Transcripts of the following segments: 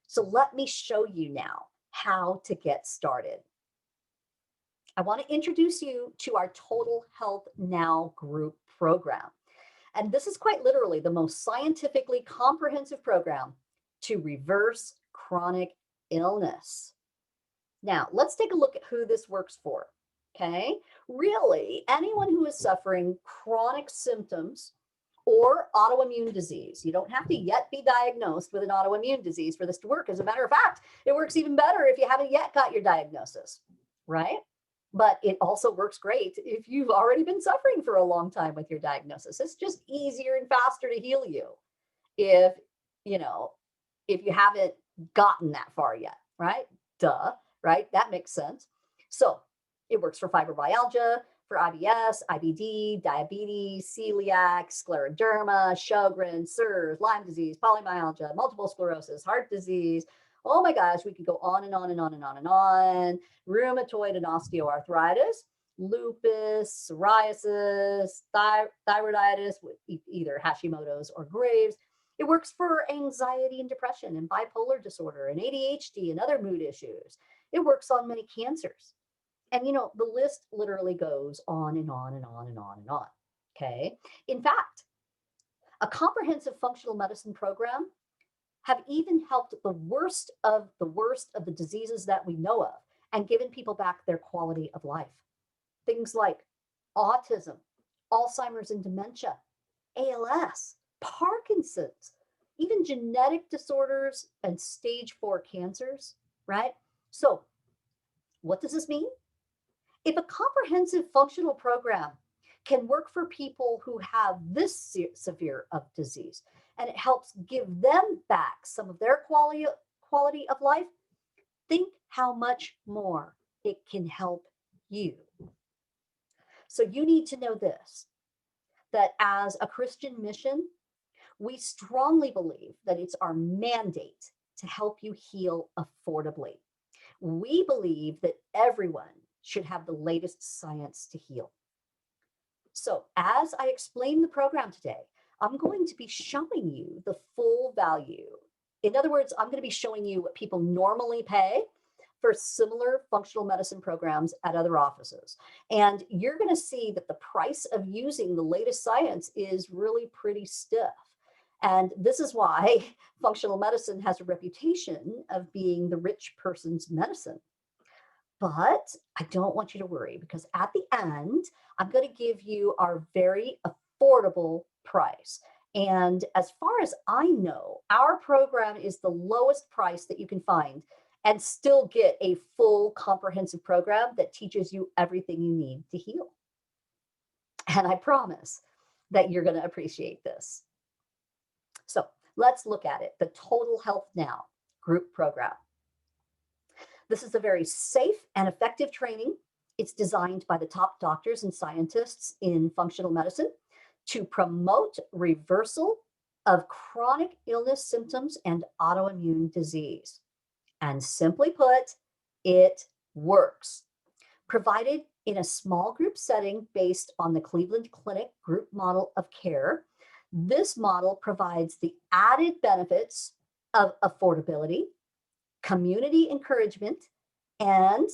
So let me show you now how to get started. I want to introduce you to our Total Health Now group program. And this is quite literally the most scientifically comprehensive program to reverse chronic illness. Now, let's take a look at who this works for. Okay, really, anyone who is suffering chronic symptoms or autoimmune disease. You don't have to yet be diagnosed with an autoimmune disease for this to work. As a matter of fact, it works even better if you haven't yet got your diagnosis, right? But it also works great if you've already been suffering for a long time with your diagnosis. It's just easier and faster to heal you if, you know, if you haven't gotten that far yet, right? Duh, right? That makes sense. So it works for fibromyalgia, for IBS, IBD, diabetes, celiac, scleroderma, Sjogren's, SIRS, Lyme disease, polymyalgia, multiple sclerosis, heart disease. Oh my gosh, we could go on and on and on and on and on. Rheumatoid and osteoarthritis, lupus, psoriasis, thyroiditis, with either Hashimoto's or Graves'. It works for anxiety and depression and bipolar disorder and ADHD and other mood issues. It works on many cancers. And the list literally goes on and on and on and on and on. Okay. In fact, a comprehensive functional medicine program have even helped the worst of the diseases that we know of and given people back their quality of life. Things like autism, Alzheimer's and dementia, ALS, Parkinson's, even genetic disorders and stage 4 cancers, right? So, what does this mean? If a comprehensive functional program can work for people who have this severe of disease and it helps give them back some of their quality of life, think how much more it can help you. So you need to know this, that as a Christian mission, we strongly believe that it's our mandate to help you heal affordably. We believe that everyone should have the latest science to heal. So as I explain the program today, I'm going to be showing you the full value. In other words, I'm going to be showing you what people normally pay for similar functional medicine programs at other offices. And you're going to see that the price of using the latest science is really pretty stiff. And this is why functional medicine has a reputation of being the rich person's medicine. But I don't want you to worry, because at the end, I'm going to give you our very affordable price. And as far as I know, our program is the lowest price that you can find and still get a full comprehensive program that teaches you everything you need to heal. And I promise that you're going to appreciate this. So let's look at it, the Total Health Now group program. This is a very safe and effective training. It's designed by the top doctors and scientists in functional medicine to promote reversal of chronic illness symptoms and autoimmune disease. And simply put, it works. Provided in a small group setting based on the Cleveland Clinic group model of care, this model provides the added benefits of affordability, community encouragement, and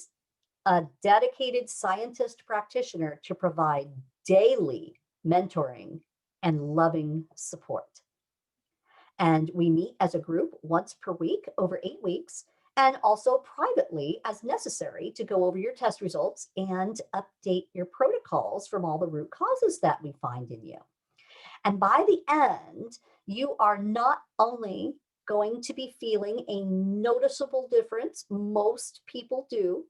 a dedicated scientist practitioner to provide daily mentoring and loving support. And we meet as a group once per week over 8 weeks, and also privately as necessary to go over your test results and update your protocols from all the root causes that we find in you. And by the end, you are not only going to be feeling a noticeable difference, most people do,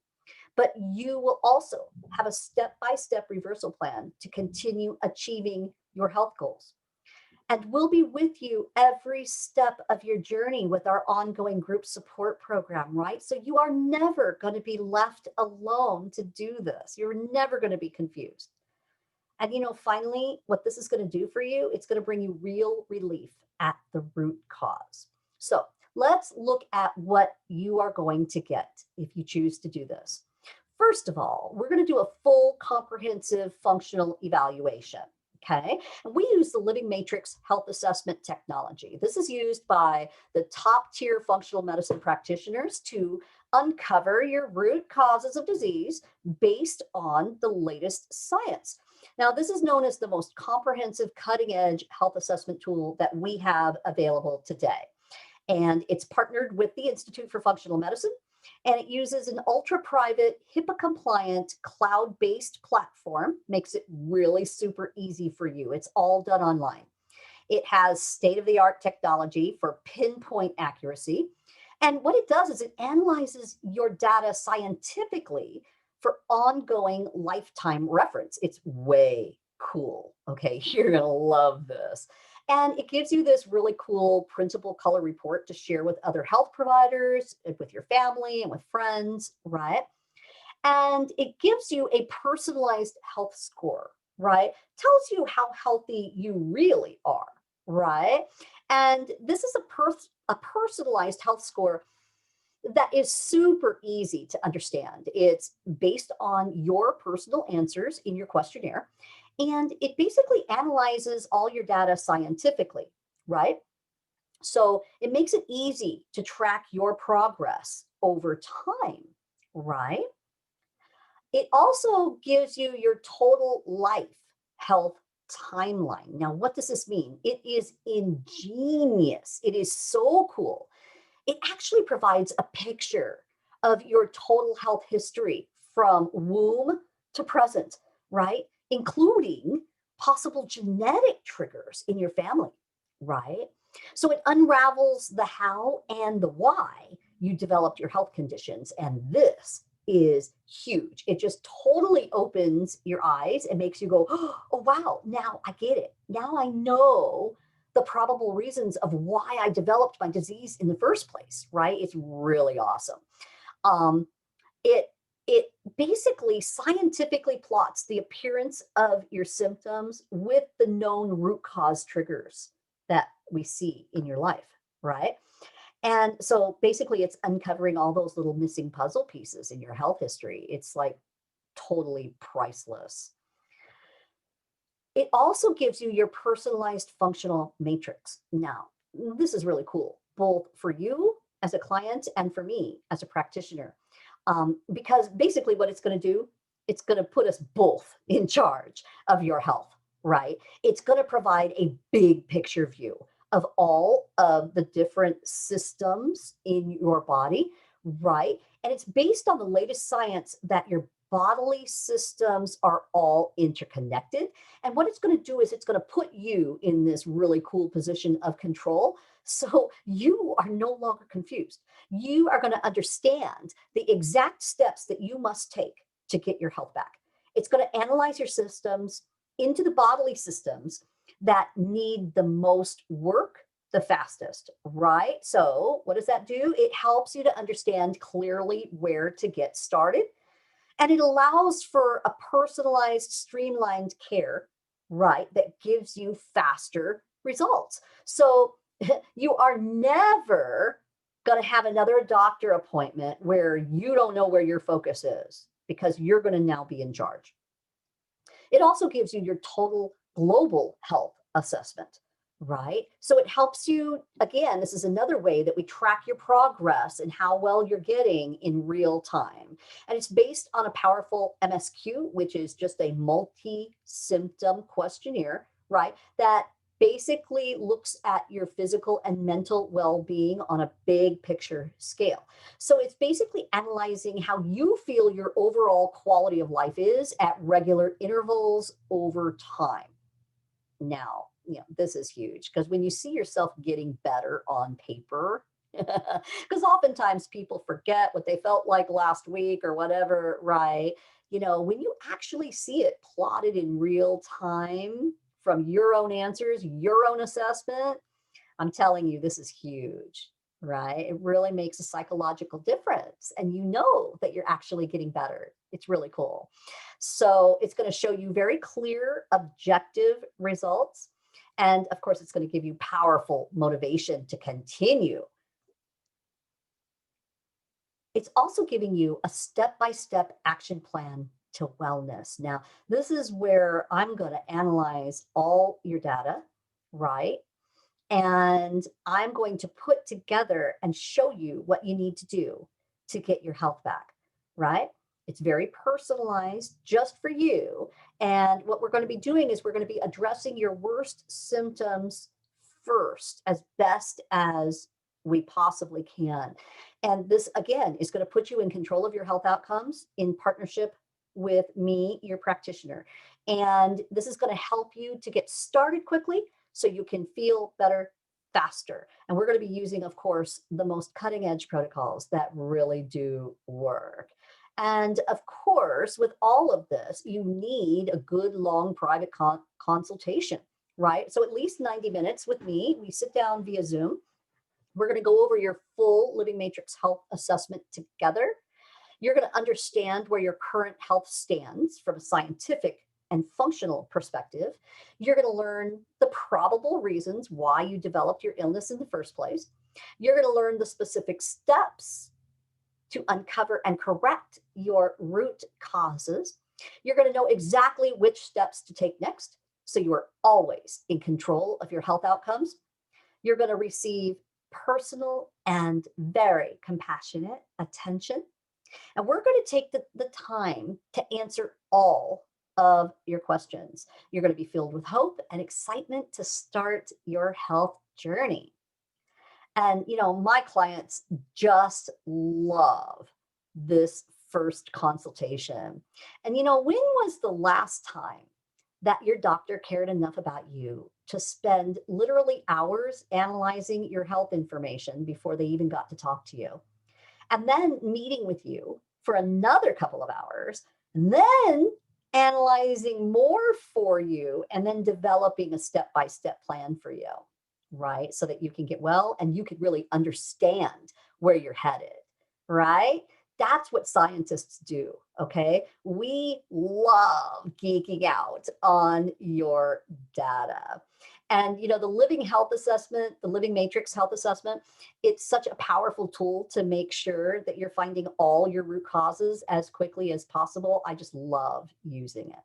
but you will also have a step-by-step reversal plan to continue achieving your health goals. And we'll be with you every step of your journey with our ongoing group support program, right? So you are never going to be left alone to do this. You're never going to be confused. And finally, what this is going to do for you, it's going to bring you real relief at the root cause. So let's look at what you are going to get if you choose to do this. First of all, we're going to do a full comprehensive functional evaluation. Okay. And we use the Living Matrix health assessment technology. This is used by the top tier functional medicine practitioners to uncover your root causes of disease based on the latest science. Now, this is known as the most comprehensive, cutting edge health assessment tool that we have available today. And it's partnered with the Institute for Functional Medicine, and it uses an ultra private, HIPAA compliant, cloud based platform, makes it really super easy for you. It's all done online. It has state of the art technology for pinpoint accuracy. And what it does is it analyzes your data scientifically for ongoing lifetime reference. It's way cool. Okay, you're going to love this. And it gives you this really cool printable color report to share with other health providers, with your family, and with friends, right? And it gives you a personalized health score, right? Tells you how healthy you really are, right? And this is a personalized health score that is super easy to understand. It's based on your personal answers in your questionnaire, and it basically analyzes all your data scientifically, right? So it makes it easy to track your progress over time, right? It also gives you your total life health timeline. Now, what does this mean? It is ingenious. It is so cool. It actually provides a picture of your total health history from womb to present, right? Including possible genetic triggers in your family, right? So it unravels the how and the why you developed your health conditions. And this is huge. It just totally opens your eyes and makes you go, oh, wow, now I get it. Now I know the probable reasons of why I developed my disease in the first place, right? It's really awesome. Um, it it basically scientifically plots the appearance of your symptoms with the known root cause triggers that we see in your life, right? And so basically it's uncovering all those little missing puzzle pieces in your health history. It's like totally priceless. It also gives you your personalized functional matrix. Now, this is really cool, both for you as a client and for me as a practitioner. Because basically, what it's going to do, it's going to put us both in charge of your health, right? It's going to provide a big picture view of all of the different systems in your body, right? And it's based on the latest science that your bodily systems are all interconnected. And what it's going to do is it's going to put you in this really cool position of control. So you are no longer confused. You are going to understand the exact steps that you must take to get your health back. It's going to analyze your systems into the bodily systems that need the most work the fastest, right? So what does that do? It helps you to understand clearly where to get started. And it allows for a personalized, streamlined care, right, that gives you faster results. So you are never going to have another doctor appointment where you don't know where your focus is because you're going to now be in charge. It also gives you your total global health assessment, right? So it helps you, again, this is another way that we track your progress and how well you're getting in real time. And it's based on a powerful MSQ, which is just a multi-symptom questionnaire, right? That basically looks at your physical and mental well-being on a big picture scale. So it's basically analyzing how you feel your overall quality of life is at regular intervals over time. Now, this is huge because when you see yourself getting better on paper, because oftentimes people forget what they felt like last week or whatever, right? When you actually see it plotted in real time from your own answers, your own assessment, I'm telling you, this is huge, right? It really makes a psychological difference. And you know that you're actually getting better. It's really cool. So it's going to show you very clear, objective results. And of course, it's going to give you powerful motivation to continue. It's also giving you a step-by-step action plan to wellness. Now, this is where I'm going to analyze all your data, right? And I'm going to put together and show you what you need to do to get your health back, right? It's very personalized just for you. And what we're going to be doing is we're going to be addressing your worst symptoms first as best as we possibly can. And this, again, is going to put you in control of your health outcomes in partnership with me, your practitioner. And this is going to help you to get started quickly so you can feel better faster. And we're going to be using, of course, the most cutting edge protocols that really do work. And of course, with all of this, you need a good long private consultation, right? So at least 90 minutes with me. We sit down via Zoom. We're going to go over your full Living Matrix health assessment together. You're going to understand where your current health stands from a scientific and functional perspective. You're going to learn the probable reasons why you developed your illness in the first place. You're going to learn the specific steps to uncover and correct your root causes. You're going to know exactly which steps to take next, so you are always in control of your health outcomes. You're going to receive personal and very compassionate attention. And we're going to take the time to answer all of your questions. You're going to be filled with hope and excitement to start your health journey. And, my clients just love this first consultation. And, when was the last time that your doctor cared enough about you to spend literally hours analyzing your health information before they even got to talk to you? And then meeting with you for another couple of hours, and then analyzing more for you, and then developing a step-by-step plan for you, right? So that you can get well and you can really understand where you're headed, right? That's what scientists do, okay? We love geeking out on your data. And, the living health assessment, the Living Matrix health assessment, it's such a powerful tool to make sure that you're finding all your root causes as quickly as possible. I just love using it.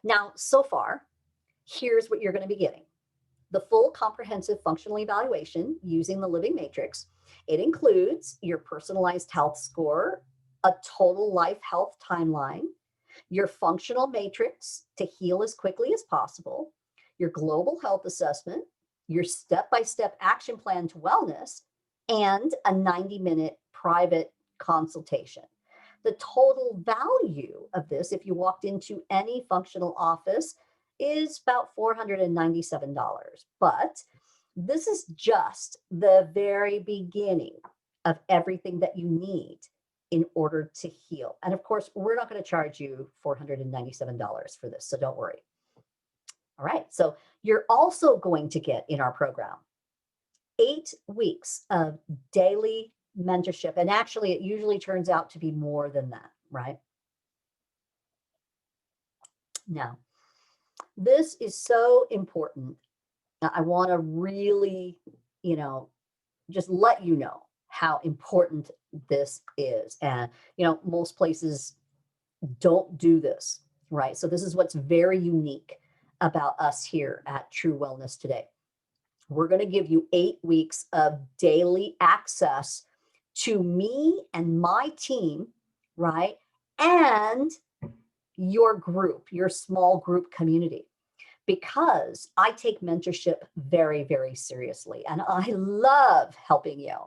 Now, so far, here's what you're going to be getting. The full comprehensive functional evaluation using the Living Matrix. It includes your personalized health score, a total life health timeline, your functional matrix to heal as quickly as possible, your global health assessment, your step-by-step action plan to wellness, and a 90-minute private consultation. The total value of this, if you walked into any functional office, is about $497. But this is just the very beginning of everything that you need in order to heal. And of course, we're not going to charge you $497 for this, so don't worry. All right, so you're also going to get in our program 8 weeks of daily mentorship. And actually, it usually turns out to be more than that, right? Now, this is so important. I want to really, just let you know how important this is. And, most places don't do this, right? So this is what's very unique about us here at True Wellness Today. We're going to give you 8 weeks of daily access to me and my team, right? And your group, your small group community, because I take mentorship very, very seriously and I love helping you.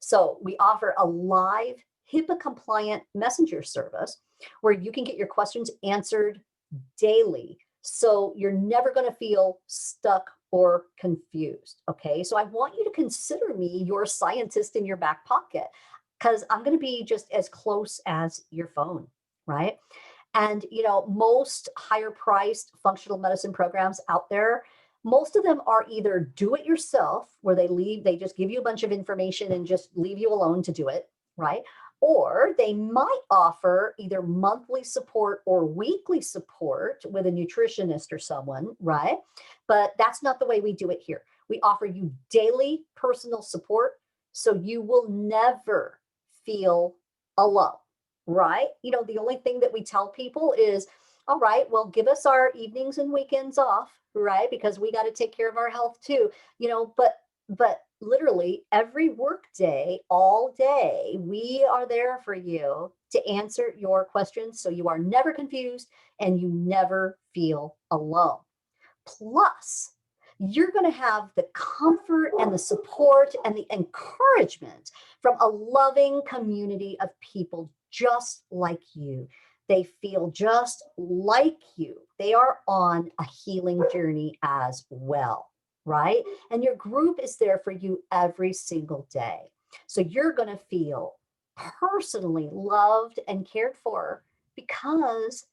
So we offer a live HIPAA compliant messenger service where you can get your questions answered daily. So you're never going to feel stuck or confused. Okay. So I want you to consider me your scientist in your back pocket, because I'm going to be just as close as your phone, right? And, most higher priced functional medicine programs out there, most of them are either do it yourself, where they just give you a bunch of information and just leave you alone to do it, right? Or they might offer either monthly support or weekly support with a nutritionist or someone, right? But that's not the way we do it here. We offer you daily personal support so you will never feel alone. right? The only thing that we tell people is, all right, well, give us our evenings and weekends off, right? Because we got to take care of our health too, but literally every work day, all day, we are there for you to answer your questions so you are never confused and you never feel alone. Plus, you're going to have the comfort and the support and the encouragement from a loving community of people just like you. They feel just like you. They are on a healing journey as well, right? And your group is there for you every single day. So you're going to feel personally loved and cared for because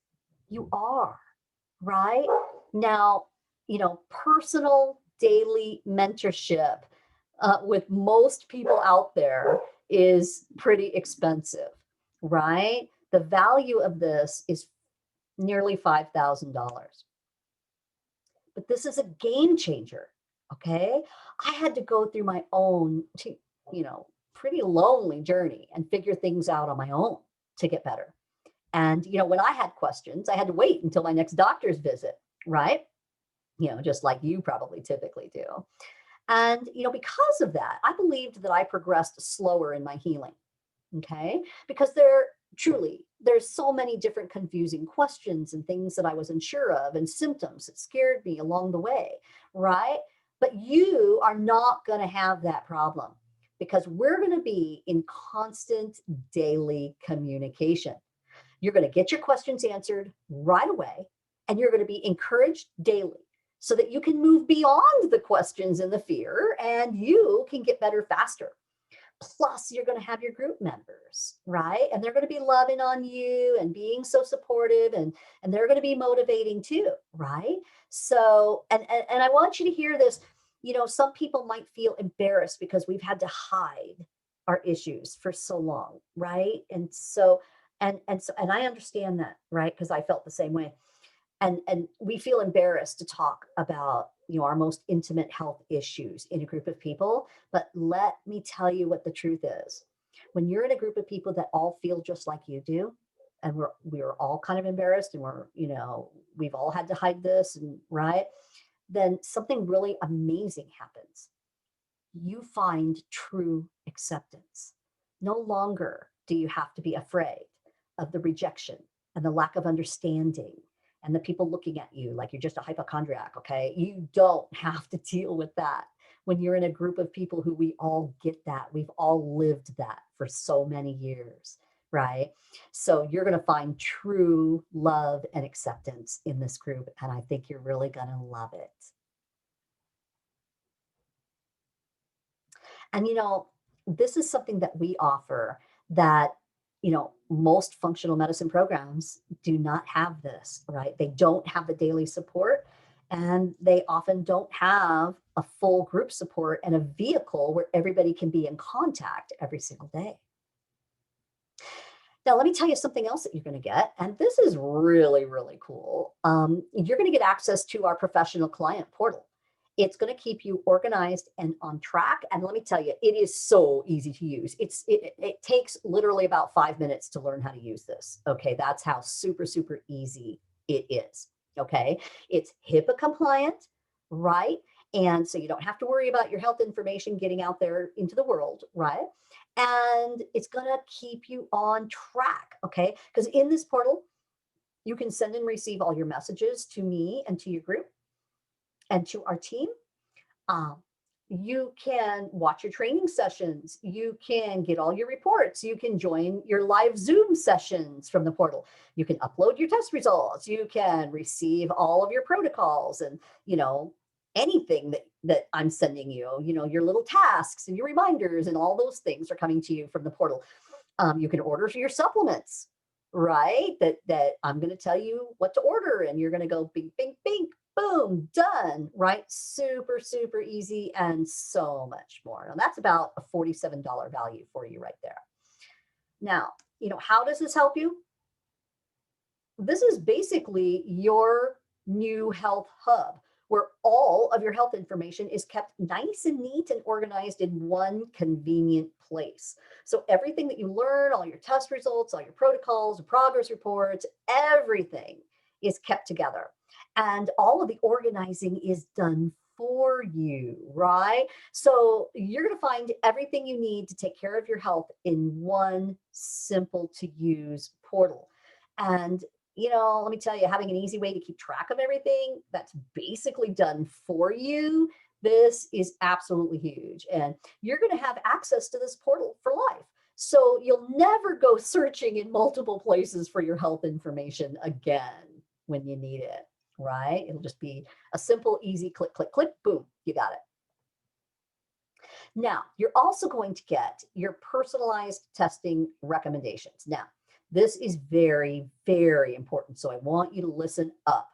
you are, right? Now, personal daily mentorship with most people out there is pretty expensive, right? The value of this is nearly $5,000. But this is a game changer, okay? I had to go through my own, pretty lonely journey and figure things out on my own to get better. And, when I had questions, I had to wait until my next doctor's visit, right? Just like you probably typically do. And, because of that, I believed that I progressed slower in my healing. Okay. Because there's so many different confusing questions and things that I was unsure of and symptoms that scared me along the way. Right. But you are not going to have that problem because we're going to be in constant daily communication. You're going to get your questions answered right away, and you're going to be encouraged daily so that you can move beyond the questions and the fear and you can get better faster. Plus, you're going to have your group members, right? And they're going to be loving on you and being so supportive, and they're going to be motivating too, right? So, and I want you to hear this. Some people might feel embarrassed because we've had to hide our issues for so long, right? And I understand that, right? Because I felt the same way. And we feel embarrassed to talk about our most intimate health issues in a group of people. But let me tell you what the truth is. When you're in a group of people that all feel just like you do, and we're all kind of embarrassed, and we've all had to hide this, and right, then something really amazing happens. You find true acceptance. No longer do you have to be afraid of the rejection and the lack of understanding and the people looking at you like you're just a hypochondriac, okay? You don't have to deal with that when you're in a group of people who we all get that. We've all lived that for so many years, right? So you're going to find true love and acceptance in this group, and I think you're really going to love it. And this is something that we offer that most functional medicine programs do not have this, right? They don't have the daily support, and they often don't have a full group support and a vehicle where everybody can be in contact every single day. Now, let me tell you something else that you're going to get, and this is really, really cool. You're going to get access to our professional client portal. It's going to keep you organized and on track. And let me tell you, it is so easy to use. It takes literally about 5 minutes to learn how to use this. Okay, that's how super, super easy it is. Okay, it's HIPAA compliant, right? And so you don't have to worry about your health information getting out there into the world, right? And it's going to keep you on track, okay? Because in this portal, you can send and receive all your messages to me and to your group and to our team. Um, you can watch your training sessions. You can get all your reports. You can join your live Zoom sessions from the portal. You can upload your test results. You can receive all of your protocols and, anything that I'm sending you, your little tasks and your reminders and all those things are coming to you from the portal. You can order for your supplements, right? That I'm going to tell you what to order, and you're going to go bing, bing, bing, boom, done, right? Super, super easy and so much more. Now that's about a $47 value for you right there. Now, how does this help you? This is basically your new health hub where all of your health information is kept nice and neat and organized in one convenient place. So everything that you learn, all your test results, all your protocols, progress reports, everything is kept together. And all of the organizing is done for you, right? So you're going to find everything you need to take care of your health in one simple to use portal. And let me tell you, having an easy way to keep track of everything that's basically done for you, this is absolutely huge. And you're going to have access to this portal for life. So you'll never go searching in multiple places for your health information again when you need it, right? It'll just be a simple, easy click, click, click, boom, you got it. Now, you're also going to get your personalized testing recommendations. Now, this is very, very important. So I want you to listen up.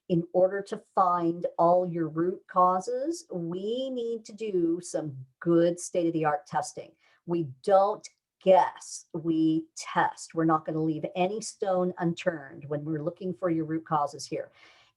In order to find all your root causes, we need to do some good state-of-the-art testing. We don't guess, we test. We're not going to leave any stone unturned when we're looking for your root causes here.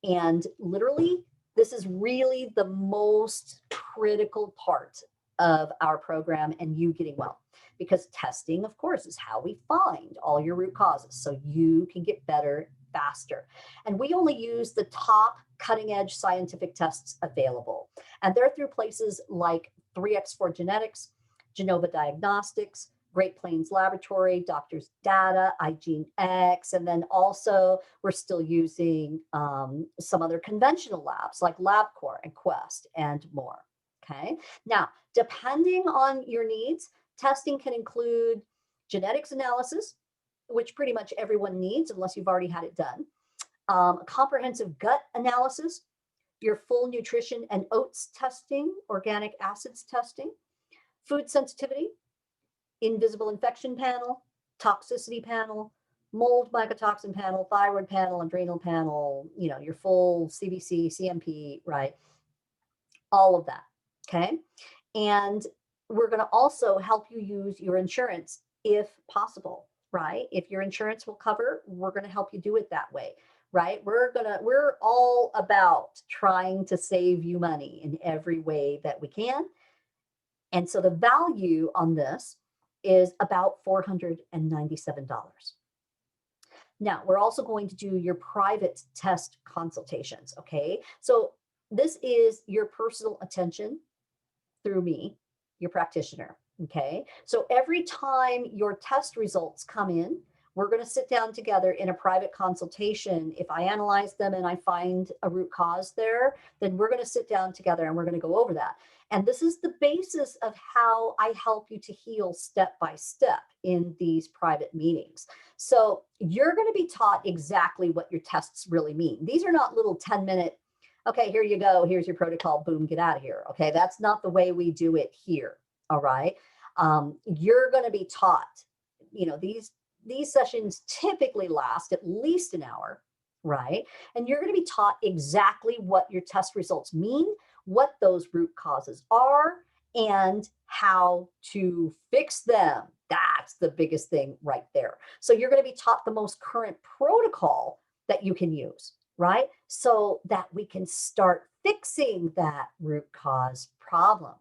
And literally, this is really the most critical part of our program and you getting well. Because testing, of course, is how we find all your root causes so you can get better faster. And we only use the top cutting edge scientific tests available. And they're through places like 3x4 Genetics, Genova Diagnostics, Great Plains Laboratory, Doctors Data, IGeneX, and then also we're still using some other conventional labs like LabCorp and Quest and more. Okay. Now, depending on your needs, testing can include genetics analysis, which pretty much everyone needs unless you've already had it done, comprehensive gut analysis, your full nutrition and oats testing, organic acids testing, food sensitivity, invisible infection panel, toxicity panel, mold mycotoxin panel, thyroid panel, adrenal panel, your full CBC, CMP, right? All of that, okay? And we're going to also help you use your insurance if possible, right? If your insurance will cover, we're going to help you do it that way, right? We're all about trying to save you money in every way that we can. And so the value on this is about $497. Now, we're also going to do your private test consultations, okay? So this is your personal attention through me, your practitioner, okay? So every time your test results come in, we're going to sit down together in a private consultation. If I analyze them and I find a root cause there, then we're going to sit down together and we're going to go over that. And this is the basis of how I help you to heal step by step in these private meetings. So you're going to be taught exactly what your tests really mean. These are not little 10-minute, okay, here you go, here's your protocol, boom, get out of here. Okay, that's not the way we do it here. All right. You're going to be taught, these sessions typically last at least an hour, right? And you're going to be taught exactly what your test results mean, what those root causes are, and how to fix them. That's the biggest thing right there. So you're going to be taught the most current protocol that you can use, right? So that we can start fixing that root cause problem.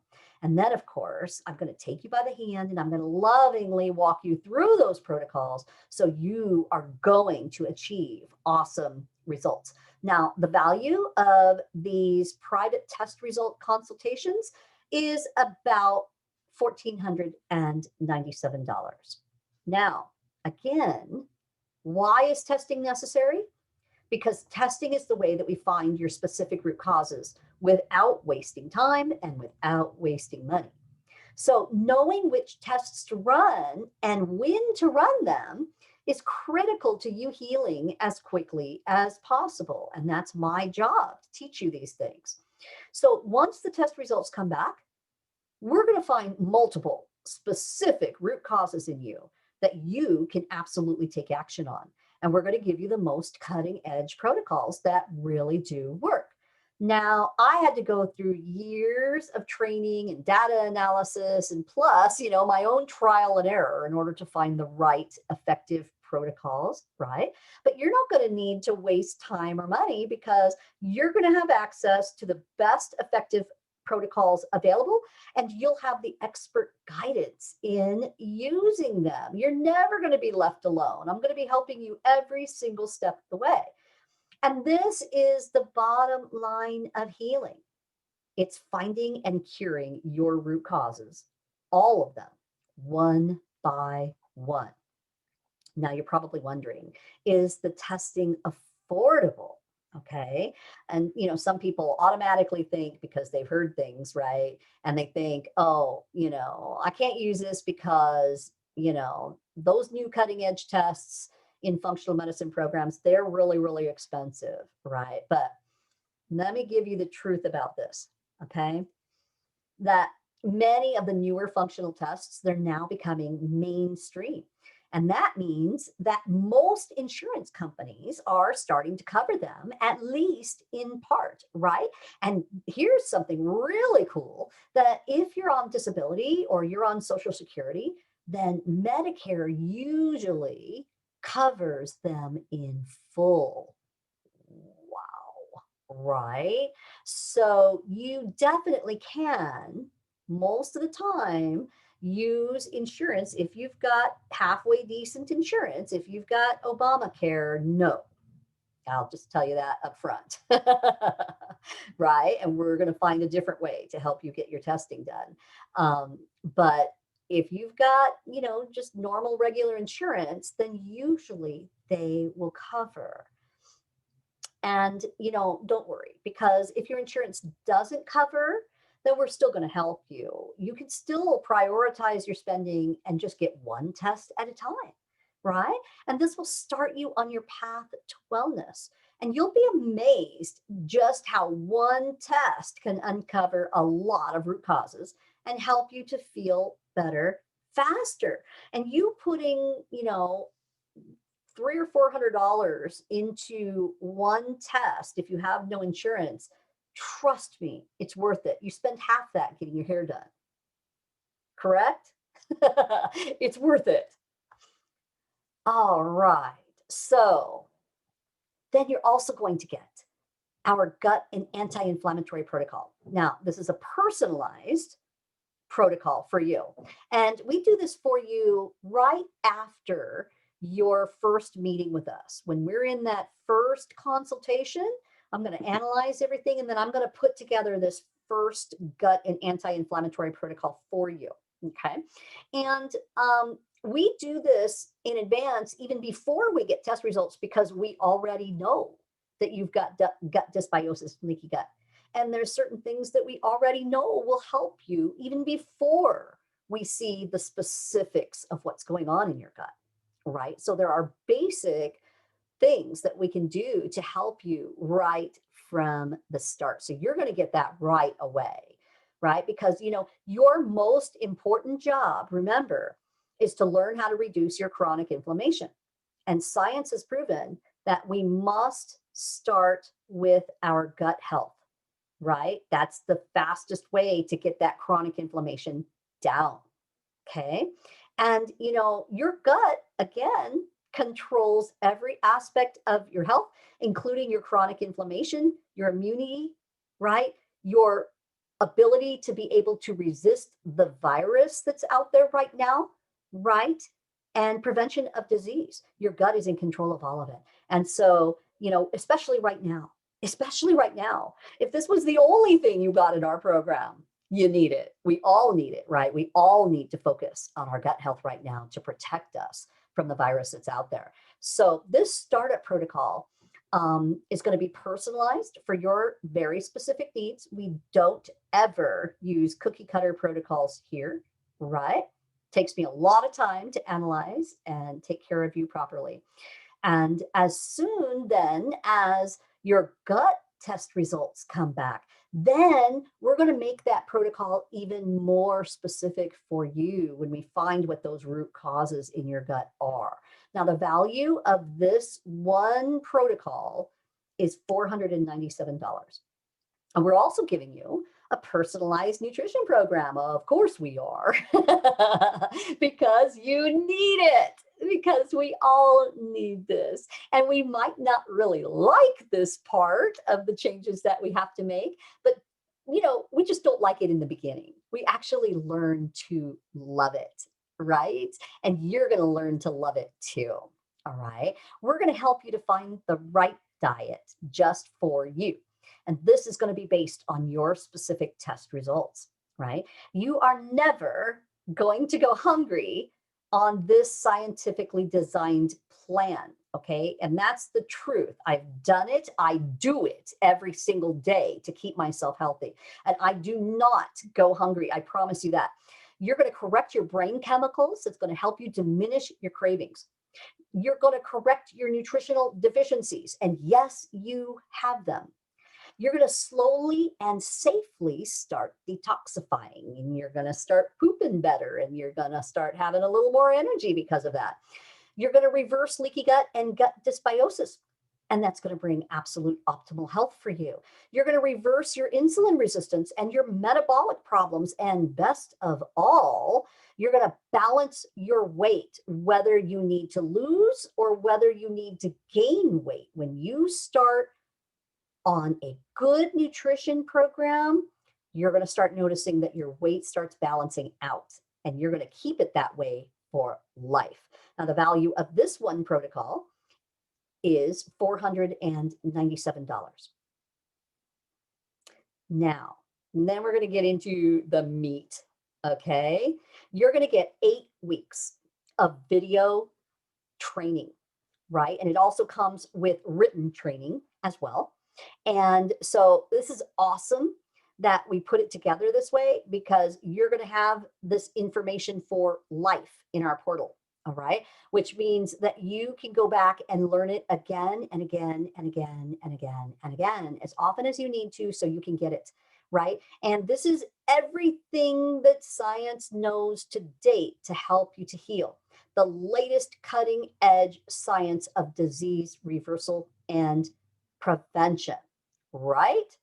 And then, of course, I'm going to take you by the hand and I'm going to lovingly walk you through those protocols so you are going to achieve awesome results. Now, the value of these private test result consultations is about $1,497. Now, again, why is testing necessary? Because testing is the way that we find your specific root causes without wasting time and without wasting money. So knowing which tests to run and when to run them is critical to you healing as quickly as possible. And that's my job, to teach you these things. So once the test results come back, we're going to find multiple specific root causes in you that you can absolutely take action on. And we're going to give you the most cutting edge protocols that really do work. Now, I had to go through years of training and data analysis and plus, my own trial and error in order to find the right effective protocols, right? But you're not going to need to waste time or money because you're going to have access to the best effective protocols available, and you'll have the expert guidance in using them. You're never going to be left alone. I'm going to be helping you every single step of the way. And this is the bottom line of healing. It's finding and curing your root causes, all of them, one by one. Now you're probably wondering, is the testing affordable? Okay. And, some people automatically think because they've heard things, right? And they think, oh, I can't use this because, those new cutting edge tests in functional medicine programs, they're really, really expensive, right? But let me give you the truth about this, okay? That many of the newer functional tests, they're now becoming mainstream. And that means that most insurance companies are starting to cover them, at least in part, right? And here's something really cool, that if you're on disability or you're on Social Security, then Medicare usually covers them in full. Wow, right? So you definitely can, most of the time, use insurance if you've got halfway decent insurance. If you've got Obamacare, no. I'll just tell you that up front. Right? And we're going to find a different way to help you get your testing done. But if you've got, just normal, regular insurance, then usually they will cover. And, don't worry, because if your insurance doesn't cover, then we're still going to help you. You can still prioritize your spending and just get one test at a time, right? And this will start you on your path to wellness. And you'll be amazed just how one test can uncover a lot of root causes and help you to feel better faster. And you putting, $300 or $400 into one test, if you have no insurance, trust me, it's worth it. You spend half that getting your hair done. Correct? It's worth it. All right. So then you're also going to get our gut and anti-inflammatory protocol. Now, this is a personalized protocol for you. And we do this for you right after your first meeting with us. When we're in that first consultation, I'm going to analyze everything, and then I'm going to put together this first gut and anti-inflammatory protocol for you. Okay. And we do this in advance, even before we get test results, because we already know that you've got gut dysbiosis, leaky gut. And there's certain things that we already know will help you even before we see the specifics of what's going on in your gut, right? So there are basic things that we can do to help you right from the start. So you're going to get that right away, right? Because, your most important job, remember, is to learn how to reduce your chronic inflammation. And science has proven that we must start with our gut health, right? That's the fastest way to get that chronic inflammation down. Okay. And, your gut, again, controls every aspect of your health, including your chronic inflammation, your immunity, right? Your ability to be able to resist the virus that's out there right now, right? And prevention of disease. Your gut is in control of all of it. And so, especially right now, if this was the only thing you got in our program, you need it. We all need it, right? We all need to focus on our gut health right now to protect us from the virus that's out there. So this startup protocol is going to be personalized for your very specific needs. We don't ever use cookie cutter protocols here, right? Takes me a lot of time to analyze and take care of you properly. And as soon then as your gut test results come back, then we're going to make that protocol even more specific for you when we find what those root causes in your gut are. Now, the value of this one protocol is $497. And we're also giving you a personalized nutrition program. Of course we are, because you need it. Because we all need this. And we might not really like this part of the changes that we have to make, but we just don't like it in the beginning. We actually learn to love it, right? And you're going to learn to love it too. All right. We're going to help you to find the right diet just for you. And this is going to be based on your specific test results, right? You are never going to go hungry on this scientifically designed plan. Okay. And that's the truth. I've done it. I do it every single day to keep myself healthy. And I do not go hungry. I promise you that. You're going to correct your brain chemicals. It's going to help you diminish your cravings. You're going to correct your nutritional deficiencies. And yes, you have them. You're going to slowly and safely start detoxifying, and you're going to start pooping better, and you're going to start having a little more energy because of that. You're going to reverse leaky gut and gut dysbiosis, and that's going to bring absolute optimal health for you. You're going to reverse your insulin resistance and your metabolic problems, and best of all, you're going to balance your weight, whether you need to lose or whether you need to gain weight. When you start on a good nutrition program, you're going to start noticing that your weight starts balancing out, and you're going to keep it that way for life. Now, the value of this one protocol is $497. Now, then we're going to get into the meat. Okay. You're going to get 8 weeks of video training, right? And it also comes with written training as well. And so this is awesome that we put it together this way, because you're going to have this information for life in our portal. All right. Which means that you can go back and learn it again and again and again and again and again, as often as you need to, so you can get it. Right. And this is everything that science knows to date to help you to heal. The latest cutting edge science of disease reversal and prevention, right?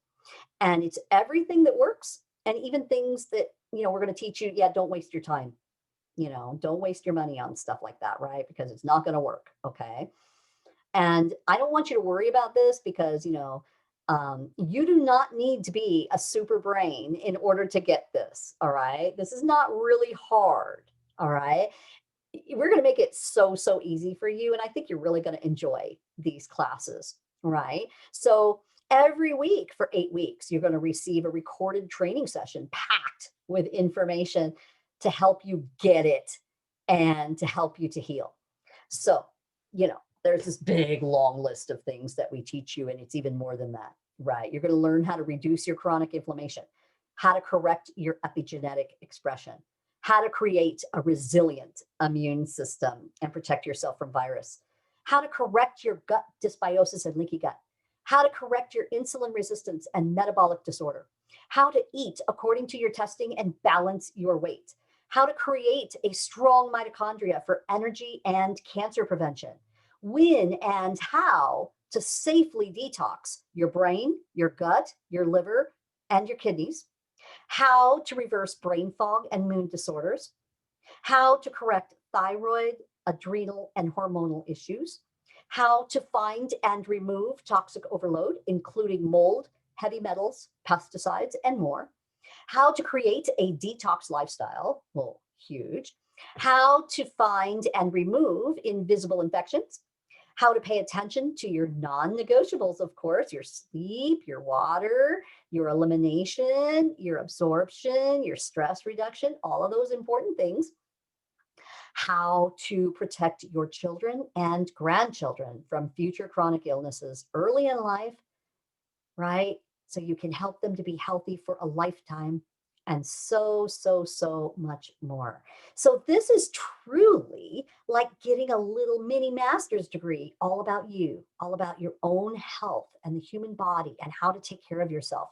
And it's everything that works, and even things that, we're going to teach you. Yeah, don't waste your time. Don't waste your money on stuff like that, right? Because it's not going to work. Okay. And I don't want you to worry about this, because, you do not need to be a super brain in order to get this. All right. This is not really hard. All right. We're going to make it so easy for you. And I think you're really going to enjoy these classes, right? So every week for 8 weeks, you're going to receive a recorded training session packed with information to help you get it and to help you to heal. So, there's this big long list of things that we teach you, and it's even more than that, right? You're going to learn how to reduce your chronic inflammation, how to correct your epigenetic expression, how to create a resilient immune system and protect yourself from virus, how to correct your gut dysbiosis and leaky gut, how to correct your insulin resistance and metabolic disorder, how to eat according to your testing and balance your weight, how to create a strong mitochondria for energy and cancer prevention, when and how to safely detox your brain, your gut, your liver, and your kidneys, how to reverse brain fog and mood disorders, how to correct thyroid, adrenal, and hormonal issues, how to find and remove toxic overload, including mold, heavy metals, pesticides, and more, how to create a detox lifestyle, well, huge, how to find and remove invisible infections, how to pay attention to your non-negotiables, of course, your sleep, your water, your elimination, your absorption, your stress reduction, all of those important things, how to protect your children and grandchildren from future chronic illnesses early in life, right? So you can help them to be healthy for a lifetime, and so much more. So this is truly like getting a little mini master's degree, all about you, all about your own health and the human body and how to take care of yourself.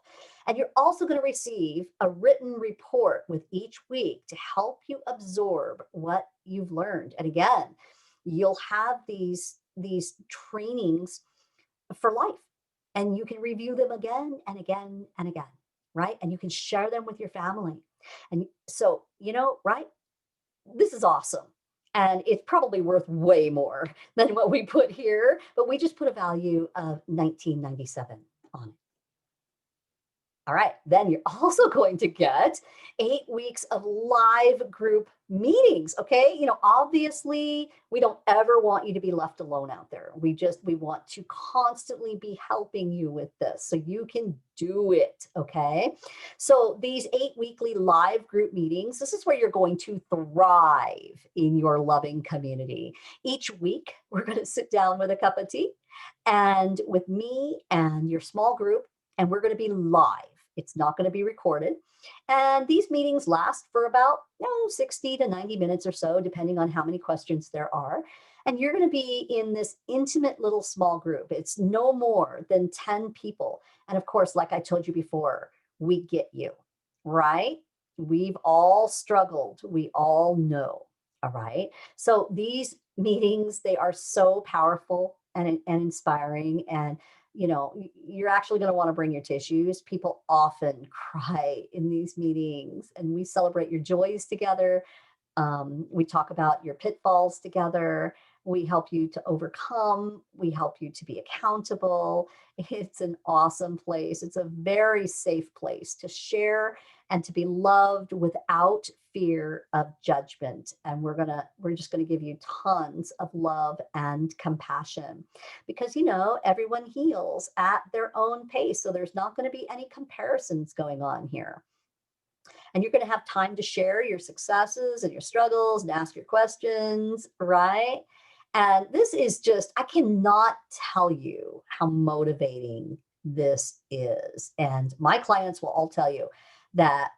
And you're also going to receive a written report with each week to help you absorb what you've learned. And again, you'll have these trainings for life, and you can review them again and again and again, right? And you can share them with your family. And so, right? This is awesome. And it's probably worth way more than what we put here, but we just put a value of 1997 on it. All right, then you're also going to get 8 weeks of live group meetings. Okay, obviously, we don't ever want you to be left alone out there. We want to constantly be helping you with this so you can do it. Okay, so these 8 weekly live group meetings, this is where you're going to thrive in your loving community. Each week, we're going to sit down with a cup of tea and with me and your small group, and we're going to be live. It's not going to be recorded. And these meetings last for about 60 to 90 minutes or so, depending on how many questions there are. And you're going to be in this intimate little small group. It's no more than 10 people. And of course, like I told you before, we get you, right? We've all struggled. We all know. All right. So these meetings, they are so powerful and inspiring. And you're actually going to want to bring your tissues. People often cry in these meetings, and we celebrate your joys together. We talk about your pitfalls together. We help you to overcome. We help you to be accountable. It's an awesome place. It's a very safe place to share and to be loved without fear of judgment. And we're just going to give you tons of love and compassion because, everyone heals at their own pace. So there's not going to be any comparisons going on here. And you're going to have time to share your successes and your struggles and ask your questions, right? And this is just, I cannot tell you how motivating this is. And my clients will all tell you that,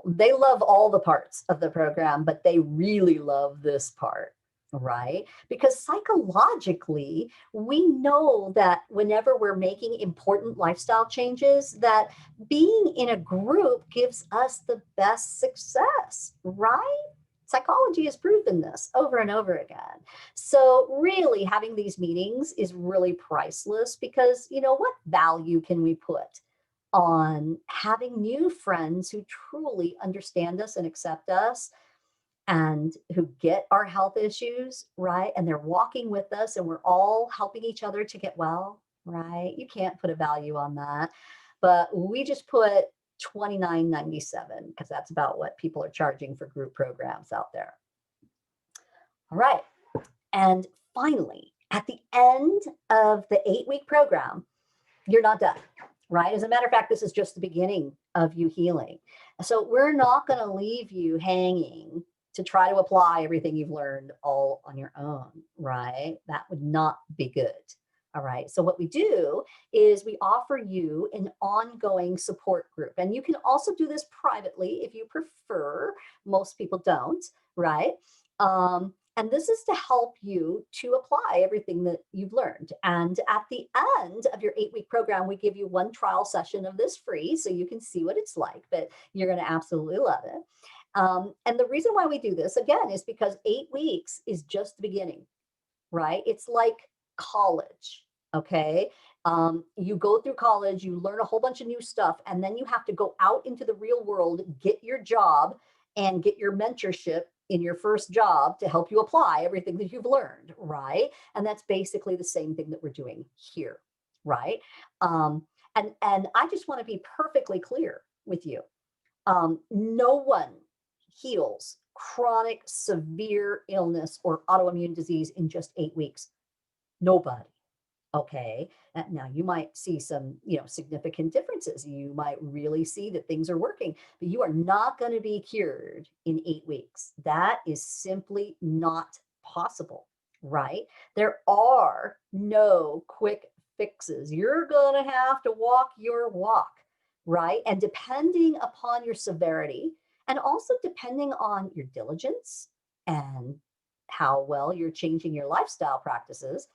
they love all the parts of the program, but they really love this part, right? Because psychologically, we know that whenever we're making important lifestyle changes, that being in a group gives us the best success, right? Psychology has proven this over and over again. So really having these meetings is really priceless because, what value can we put on having new friends who truly understand us and accept us and who get our health issues, right? And they're walking with us and we're all helping each other to get well, right? You can't put a value on that. But we just put $29.97 because that's about what people are charging for group programs out there. All right. And finally, at the end of the 8-week program, you're not done, right? As a matter of fact, this is just the beginning of you healing. So we're not going to leave you hanging to try to apply everything you've learned all on your own, right? That would not be good. All right. So what we do is we offer you an ongoing support group. And you can also do this privately if you prefer. Most people don't, right? And this is to help you to apply everything that you've learned. And at the end of your 8-week program, we give you one trial session of this free so you can see what it's like, but you're going to absolutely love it. And the reason why we do this, again, is because 8 weeks is just the beginning, right? It's like college, okay? You go through college, you learn a whole bunch of new stuff, and then you have to go out into the real world, get your job, and get your mentorship in your first job to help you apply everything that you've learned, right? And that's basically the same thing that we're doing here, right? And I just want to be perfectly clear with you. No one heals chronic severe illness or autoimmune disease in just 8 weeks. Nobody. Okay. Now you might see some, significant differences. You might really see that things are working, but you are not going to be cured in 8 weeks. That is simply not possible, right? There are no quick fixes. You're going to have to walk your walk, right? And depending upon your severity and also depending on your diligence and how well you're changing your lifestyle practices,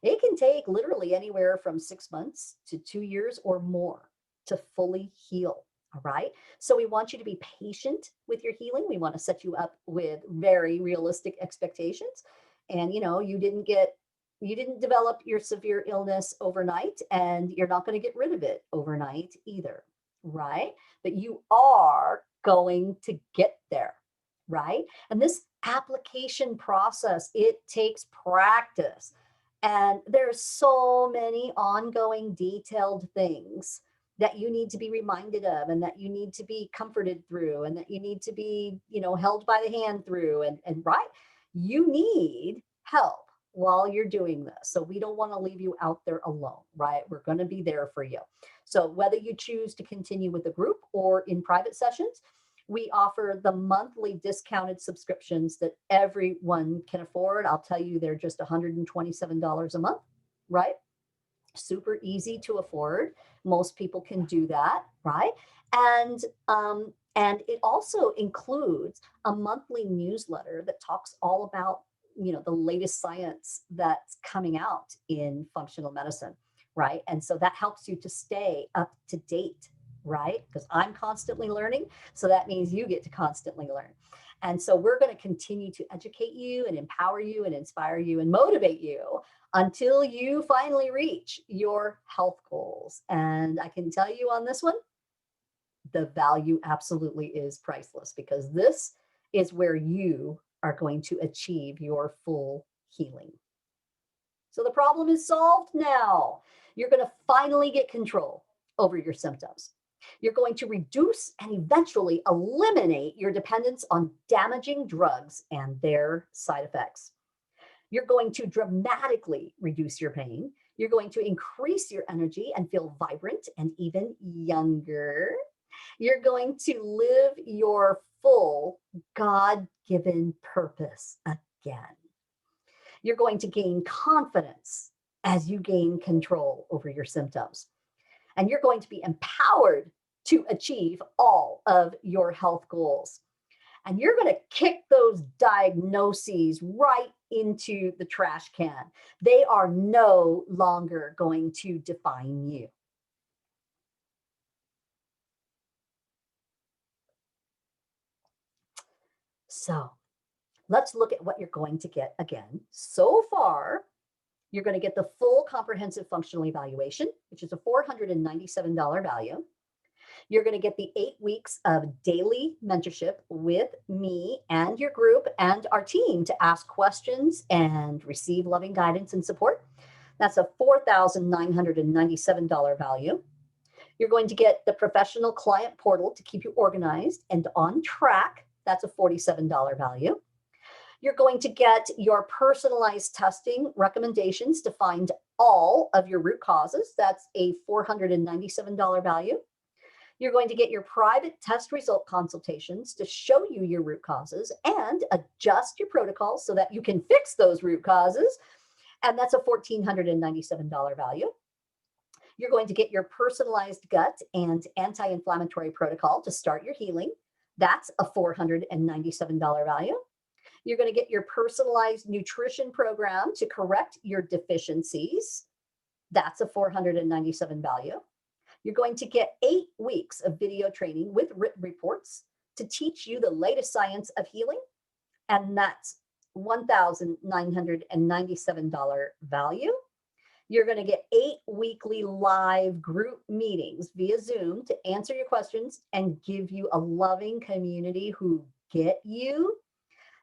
it can take literally anywhere from 6 months to 2 years or more to fully heal. All right. So we want you to be patient with your healing. We want to set you up with very realistic expectations. And, you didn't develop your severe illness overnight, and you're not going to get rid of it overnight either. Right. But you are going to get there. Right. And this application process. It takes practice. And there's so many ongoing detailed things that you need to be reminded of, and that you need to be comforted through, and that you need to be, held by the hand through, and right, you need help while you're doing this. So we don't want to leave you out there alone, right? We're going to be there for you. So whether you choose to continue with the group or in private sessions, we offer the monthly discounted subscriptions that everyone can afford. I'll tell you, they're just $127 a month, right? Super easy to afford. Most people can do that, right? And it also includes a monthly newsletter that talks all about, the latest science that's coming out in functional medicine, right? And so that helps you to stay up to date, right? Because I'm constantly learning, so that means you get to constantly learn. And so we're going to continue to educate you and empower you and inspire you and motivate you until you finally reach your health goals. And I can tell you on this one, the value absolutely is priceless, because this is where you are going to achieve your full healing. So the problem is solved now. You're going to finally get control over your symptoms. You're going to reduce and eventually eliminate your dependence on damaging drugs and their side effects. You're going to dramatically reduce your pain. You're going to increase your energy and feel vibrant and even younger. You're going to live your full God-given purpose again. You're going to gain confidence as you gain control over your symptoms. And you're going to be empowered to achieve all of your health goals. And you're going to kick those diagnoses right into the trash can. They are no longer going to define you. So let's look at what you're going to get again. So far, you're going to get the full comprehensive functional evaluation, which is a $497 value. You're going to get the 8 weeks of daily mentorship with me and your group and our team to ask questions and receive loving guidance and support. That's a $4,997 value. You're going to get the professional client portal to keep you organized and on track. That's a $47 value. You're going to get your personalized testing recommendations to find all of your root causes. That's a $497 value. You're going to get your private test result consultations to show you your root causes and adjust your protocols so that you can fix those root causes. And that's a $1,497 value. You're going to get your personalized gut and anti-inflammatory protocol to start your healing. That's a $497 value. You're going to get your personalized nutrition program to correct your deficiencies. That's a $497 value. You're going to get 8 weeks of video training with written reports to teach you the latest science of healing. And that's $1,997 value. You're going to get 8 weekly live group meetings via Zoom to answer your questions and give you a loving community who get you.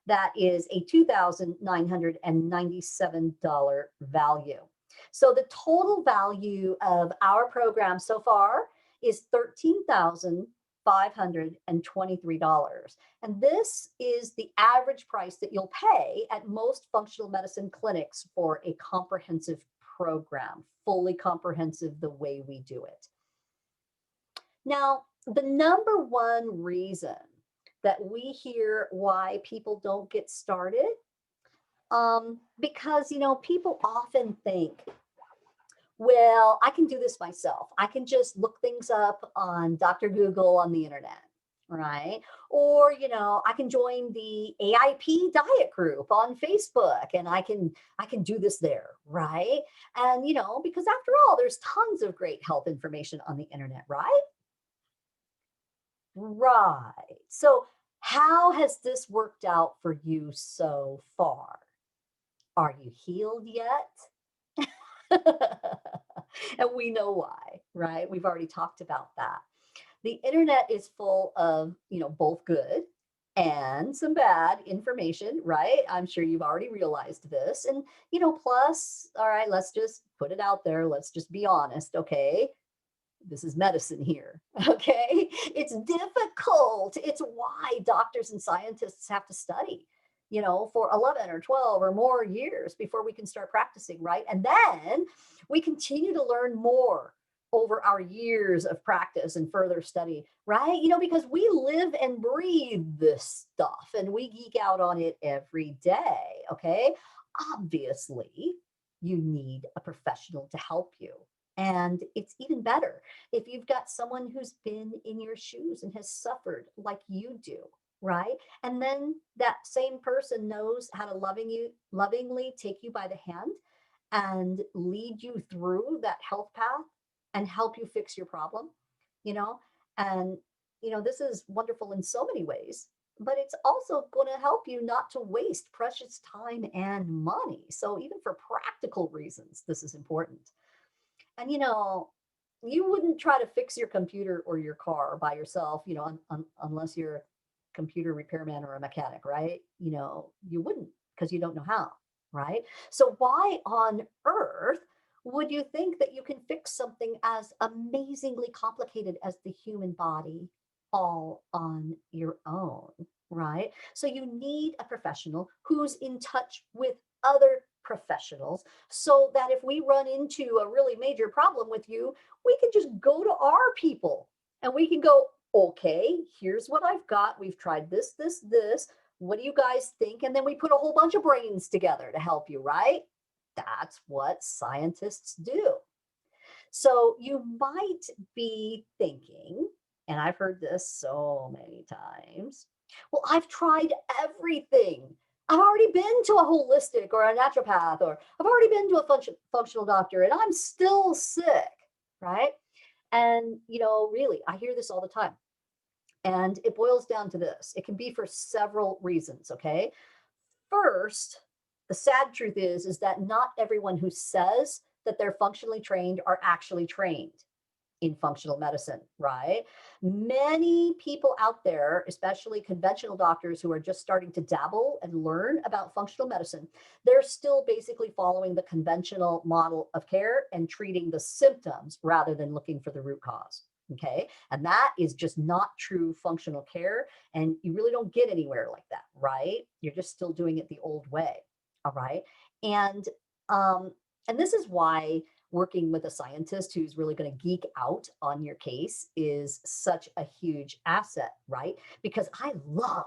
That is a $2,997 value. So the total value of our program so far is $13,523. And this is the average price that you'll pay at most functional medicine clinics for a comprehensive program, fully comprehensive the way we do it. Now, the number one reason that we hear why people don't get started, because, people often think, well, I can do this myself. I can just look things up on Dr. Google on the internet, right? Or, I can join the AIP diet group on Facebook and I can do this there, right? And, because after all, there's tons of great health information on the internet, right? Right. So how has this worked out for you so far? Are you healed yet? And we know why, right? We've already talked about that. The internet is full of, both good and some bad information, right? I'm sure you've already realized this. And, plus, all right, let's just put it out there. Let's just be honest, okay? This is medicine here, okay? It's difficult. It's why doctors and scientists have to study, for 11 or 12 or more years before we can start practicing, right? And then we continue to learn more over our years of practice and further study, right? Because we live and breathe this stuff and we geek out on it every day, okay? Obviously, you need a professional to help you. And it's even better if you've got someone who's been in your shoes and has suffered like you do, right? And then that same person knows how to lovingly take you by the hand and lead you through that health path and help you fix your problem, you know? And this is wonderful in so many ways, but it's also going to help you not to waste precious time and money. So even for practical reasons, this is important. And you wouldn't try to fix your computer or your car by yourself, unless you're a computer repairman or a mechanic, right? You wouldn't, because you don't know how, right? So why on earth would you think that you can fix something as amazingly complicated as the human body all on your own, right? So you need a professional who's in touch with other professionals, so that if we run into a really major problem with you, we can just go to our people and we can go, okay, here's what I've got. We've tried this. What do you guys think? And then we put a whole bunch of brains together to help you, right? That's what scientists do. So you might be thinking, and I've heard this so many times, well, I've tried everything. I've already been to a holistic or a naturopath, or I've already been to a functional doctor, and I'm still sick, right? And, really, I hear this all the time. And it boils down to this. It can be for several reasons, okay? First, the sad truth is that not everyone who says that they're functionally trained are actually trained in functional medicine, right? Many people out there, especially conventional doctors who are just starting to dabble and learn about functional medicine, they're still basically following the conventional model of care and treating the symptoms rather than looking for the root cause. Okay. And that is just not true functional care. And you really don't get anywhere like that, right? You're just still doing it the old way. All right. And um, and this is why working with a scientist who's really going to geek out on your case is such a huge asset, right? Because I love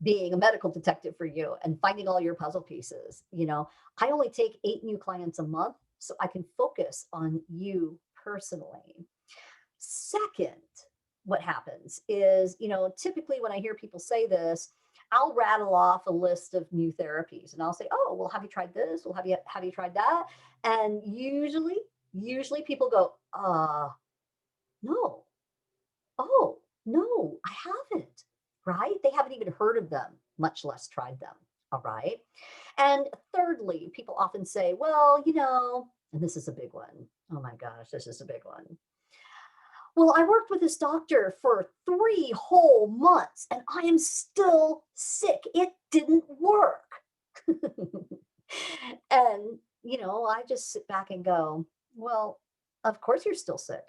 being a medical detective for you and finding all your puzzle pieces. I only take 8 new clients a month, so I can focus on you personally. Second, what happens is, typically when I hear people say this, I'll rattle off a list of new therapies and I'll say, oh, well, have you tried this? Well, have you tried that? And usually people go, no. Oh, no, I haven't. Right? They haven't even heard of them, much less tried them. All right. And thirdly, people often say, well, and this is a big one. Oh my gosh, this is a big one. Well, I worked with this doctor for 3 whole months and I am still sick. It didn't work. And, I just sit back and go, well, of course you're still sick.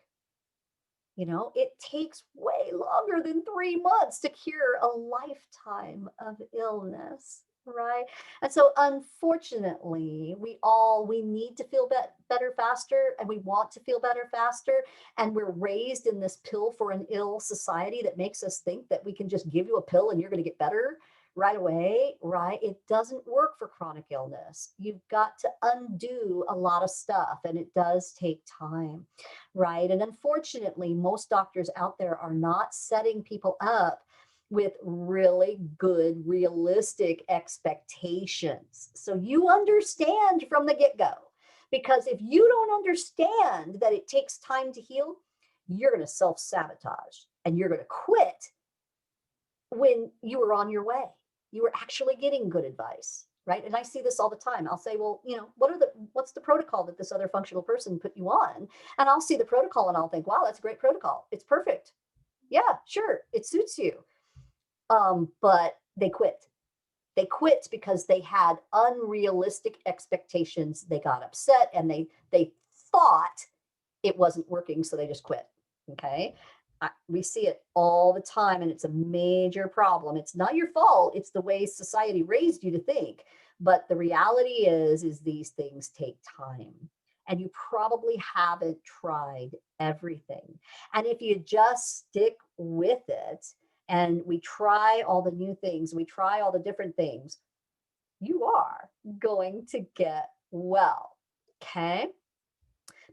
It takes way longer than 3 months to cure a lifetime of illness, right? And so unfortunately, we need to feel better faster, and we want to feel better faster, and we're raised in this pill for an ill society that makes us think that we can just give you a pill and you're going to get better right away, right? It doesn't work for chronic illness. You've got to undo a lot of stuff, and it does take time, right? And unfortunately, most doctors out there are not setting people up with really good, realistic expectations. So you understand from the get-go, because if you don't understand that it takes time to heal, you're going to self-sabotage and you're going to quit when you were on your way. You were actually getting good advice, right? And I see this all the time. I'll say, well, what's the protocol that this other functional person put you on? And I'll see the protocol and I'll think, wow, that's a great protocol. It's perfect. Yeah, sure. It suits you. But they quit. They quit because they had unrealistic expectations. They got upset and they thought it wasn't working, so they just quit. Okay. We see it all the time, and it's a major problem. It's not your fault. It's the way society raised you to think. But the reality is these things take time. And you probably haven't tried everything. And if you just stick with it and we try all the new things, we try all the different things, you are going to get well. Okay.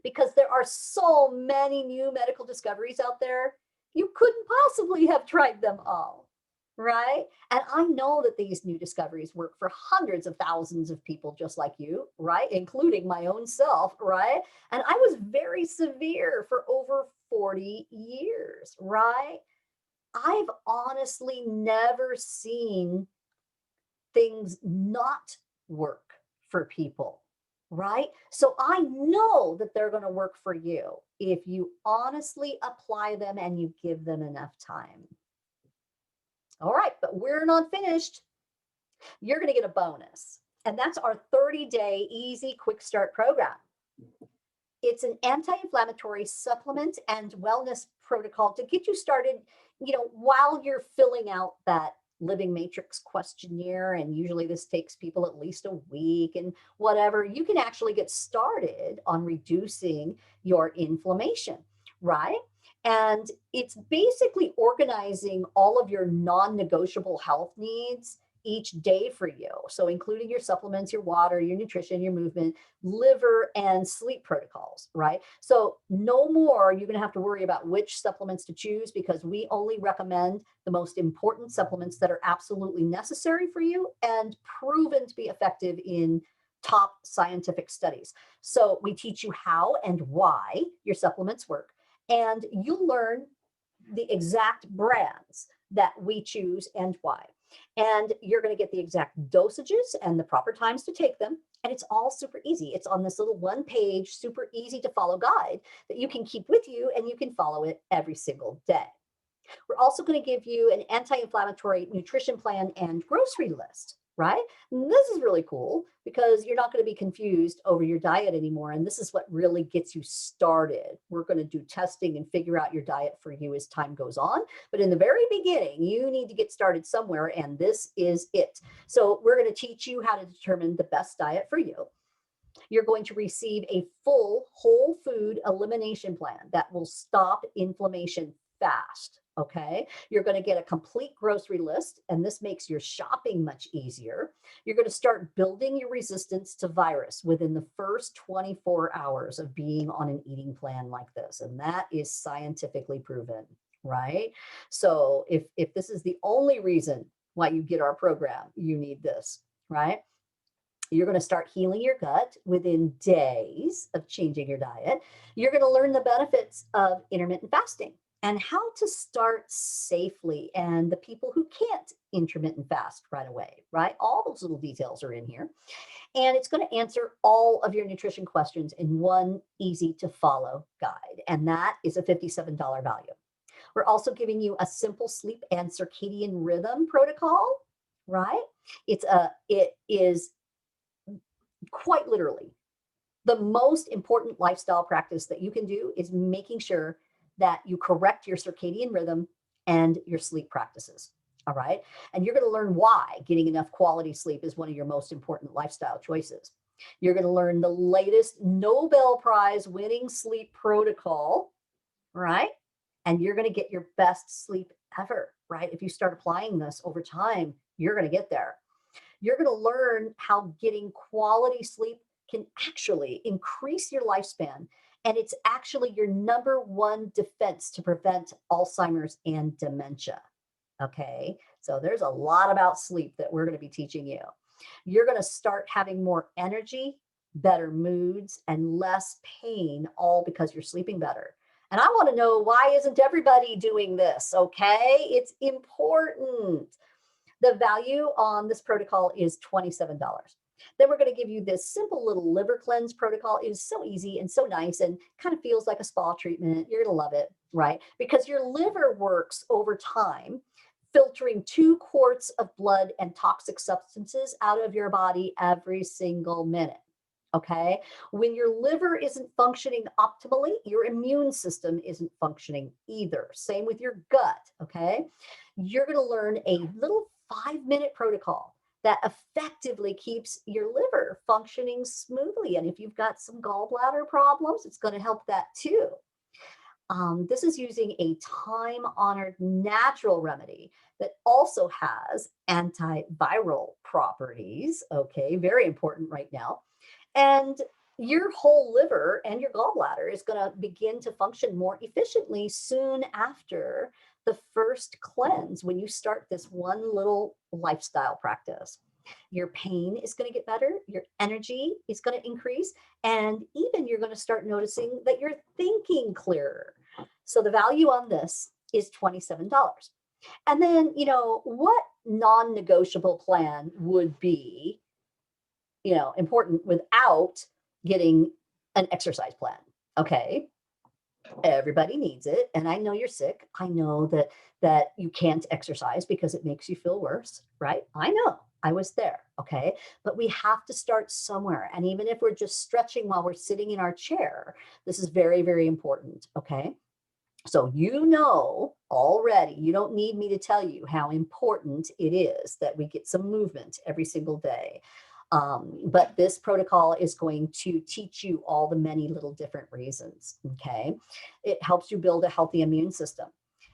Because there are so many new medical discoveries out there, you couldn't possibly have tried them all, right? And I know that these new discoveries work for hundreds of thousands of people just like you, right? Including my own self, right? And I was very severe for over 40 years, right? I've honestly never seen things not work for people, right? So I know that they're going to work for you if you honestly apply them and you give them enough time. All right, but we're not finished. You're going to get a bonus, and that's our 30-day easy quick start program. It's an anti-inflammatory supplement and wellness protocol to get you started, while you're filling out that living matrix questionnaire. And usually this takes people at least a week and whatever. You can actually get started on reducing your inflammation, right? And it's basically organizing all of your non-negotiable health needs each day for you. So including your supplements, your water, your nutrition, your movement, liver and sleep protocols, right? So no more you're going to have to worry about which supplements to choose, because we only recommend the most important supplements that are absolutely necessary for you and proven to be effective in top scientific studies. So we teach you how and why your supplements work, and you'll learn the exact brands that we choose and why. And you're going to get the exact dosages and the proper times to take them. And it's all super easy. It's on this little one-page, super easy to follow guide that you can keep with you, and you can follow it every single day. We're also going to give you an anti-inflammatory nutrition plan and grocery list, right? And this is really cool because you're not going to be confused over your diet anymore. And this is what really gets you started. We're going to do testing and figure out your diet for you as time goes on. But in the very beginning, you need to get started somewhere, and this is it. So we're going to teach you how to determine the best diet for you. You're going to receive a full whole food elimination plan that will stop inflammation fast. Okay. You're going to get a complete grocery list, and this makes your shopping much easier. You're going to start building your resistance to virus within the first 24 hours of being on an eating plan like this. And that is scientifically proven, right? So if this is the only reason why you get our program, you need this, right? You're going to start healing your gut within days of changing your diet. You're going to learn the benefits of intermittent fasting and how to start safely, and the people who can't intermittent fast right away, right? All those little details are in here. And it's going to answer all of your nutrition questions in one easy to follow guide. And that is a $57 value. We're also giving you a simple sleep and circadian rhythm protocol, right? It is quite literally the most important lifestyle practice that you can do is making sure that you correct your circadian rhythm and your sleep practices. All right. And you're going to learn why getting enough quality sleep is one of your most important lifestyle choices. You're going to learn the latest Nobel Prize winning sleep protocol, right? And you're going to get your best sleep ever, right? If you start applying this over time, you're going to get there. You're going to learn how getting quality sleep can actually increase your lifespan. And it's actually your number one defense to prevent Alzheimer's and dementia. Okay. So there's a lot about sleep that we're going to be teaching you. You're going to start having more energy, better moods, and less pain, all because you're sleeping better. And I want to know, why isn't everybody doing this? Okay. It's important. The value on this protocol is $27. Then we're going to give you this simple little liver cleanse protocol. It is so easy and so nice and kind of feels like a spa treatment. You're going to love it, right? Because your liver works over time filtering 2 quarts of blood and toxic substances out of your body every single minute. Okay. When your liver isn't functioning optimally, your immune system isn't functioning either. Same with your gut. Okay. You're going to learn a little 5-minute protocol that effectively keeps your liver functioning smoothly. And if you've got some gallbladder problems, it's going to help that too. This is using a time honored natural remedy that also has antiviral properties. Okay, very important right now. And your whole liver and your gallbladder is going to begin to function more efficiently soon after the first cleanse when you start this one little lifestyle practice. Your pain is going to get better, your energy is going to increase, and even you're going to start noticing that you're thinking clearer. So the value on this is $27. And then, what non-negotiable plan would be, important without getting an exercise plan? Okay. Everybody needs it. And I know you're sick. I know that you can't exercise because it makes you feel worse, right? I know. I was there. Okay. But we have to start somewhere. And even if we're just stretching while we're sitting in our chair, this is very, very important. Okay. So already, you don't need me to tell you how important it is that we get some movement every single day. But this protocol is going to teach you all the many little different reasons. Okay. It helps you build a healthy immune system.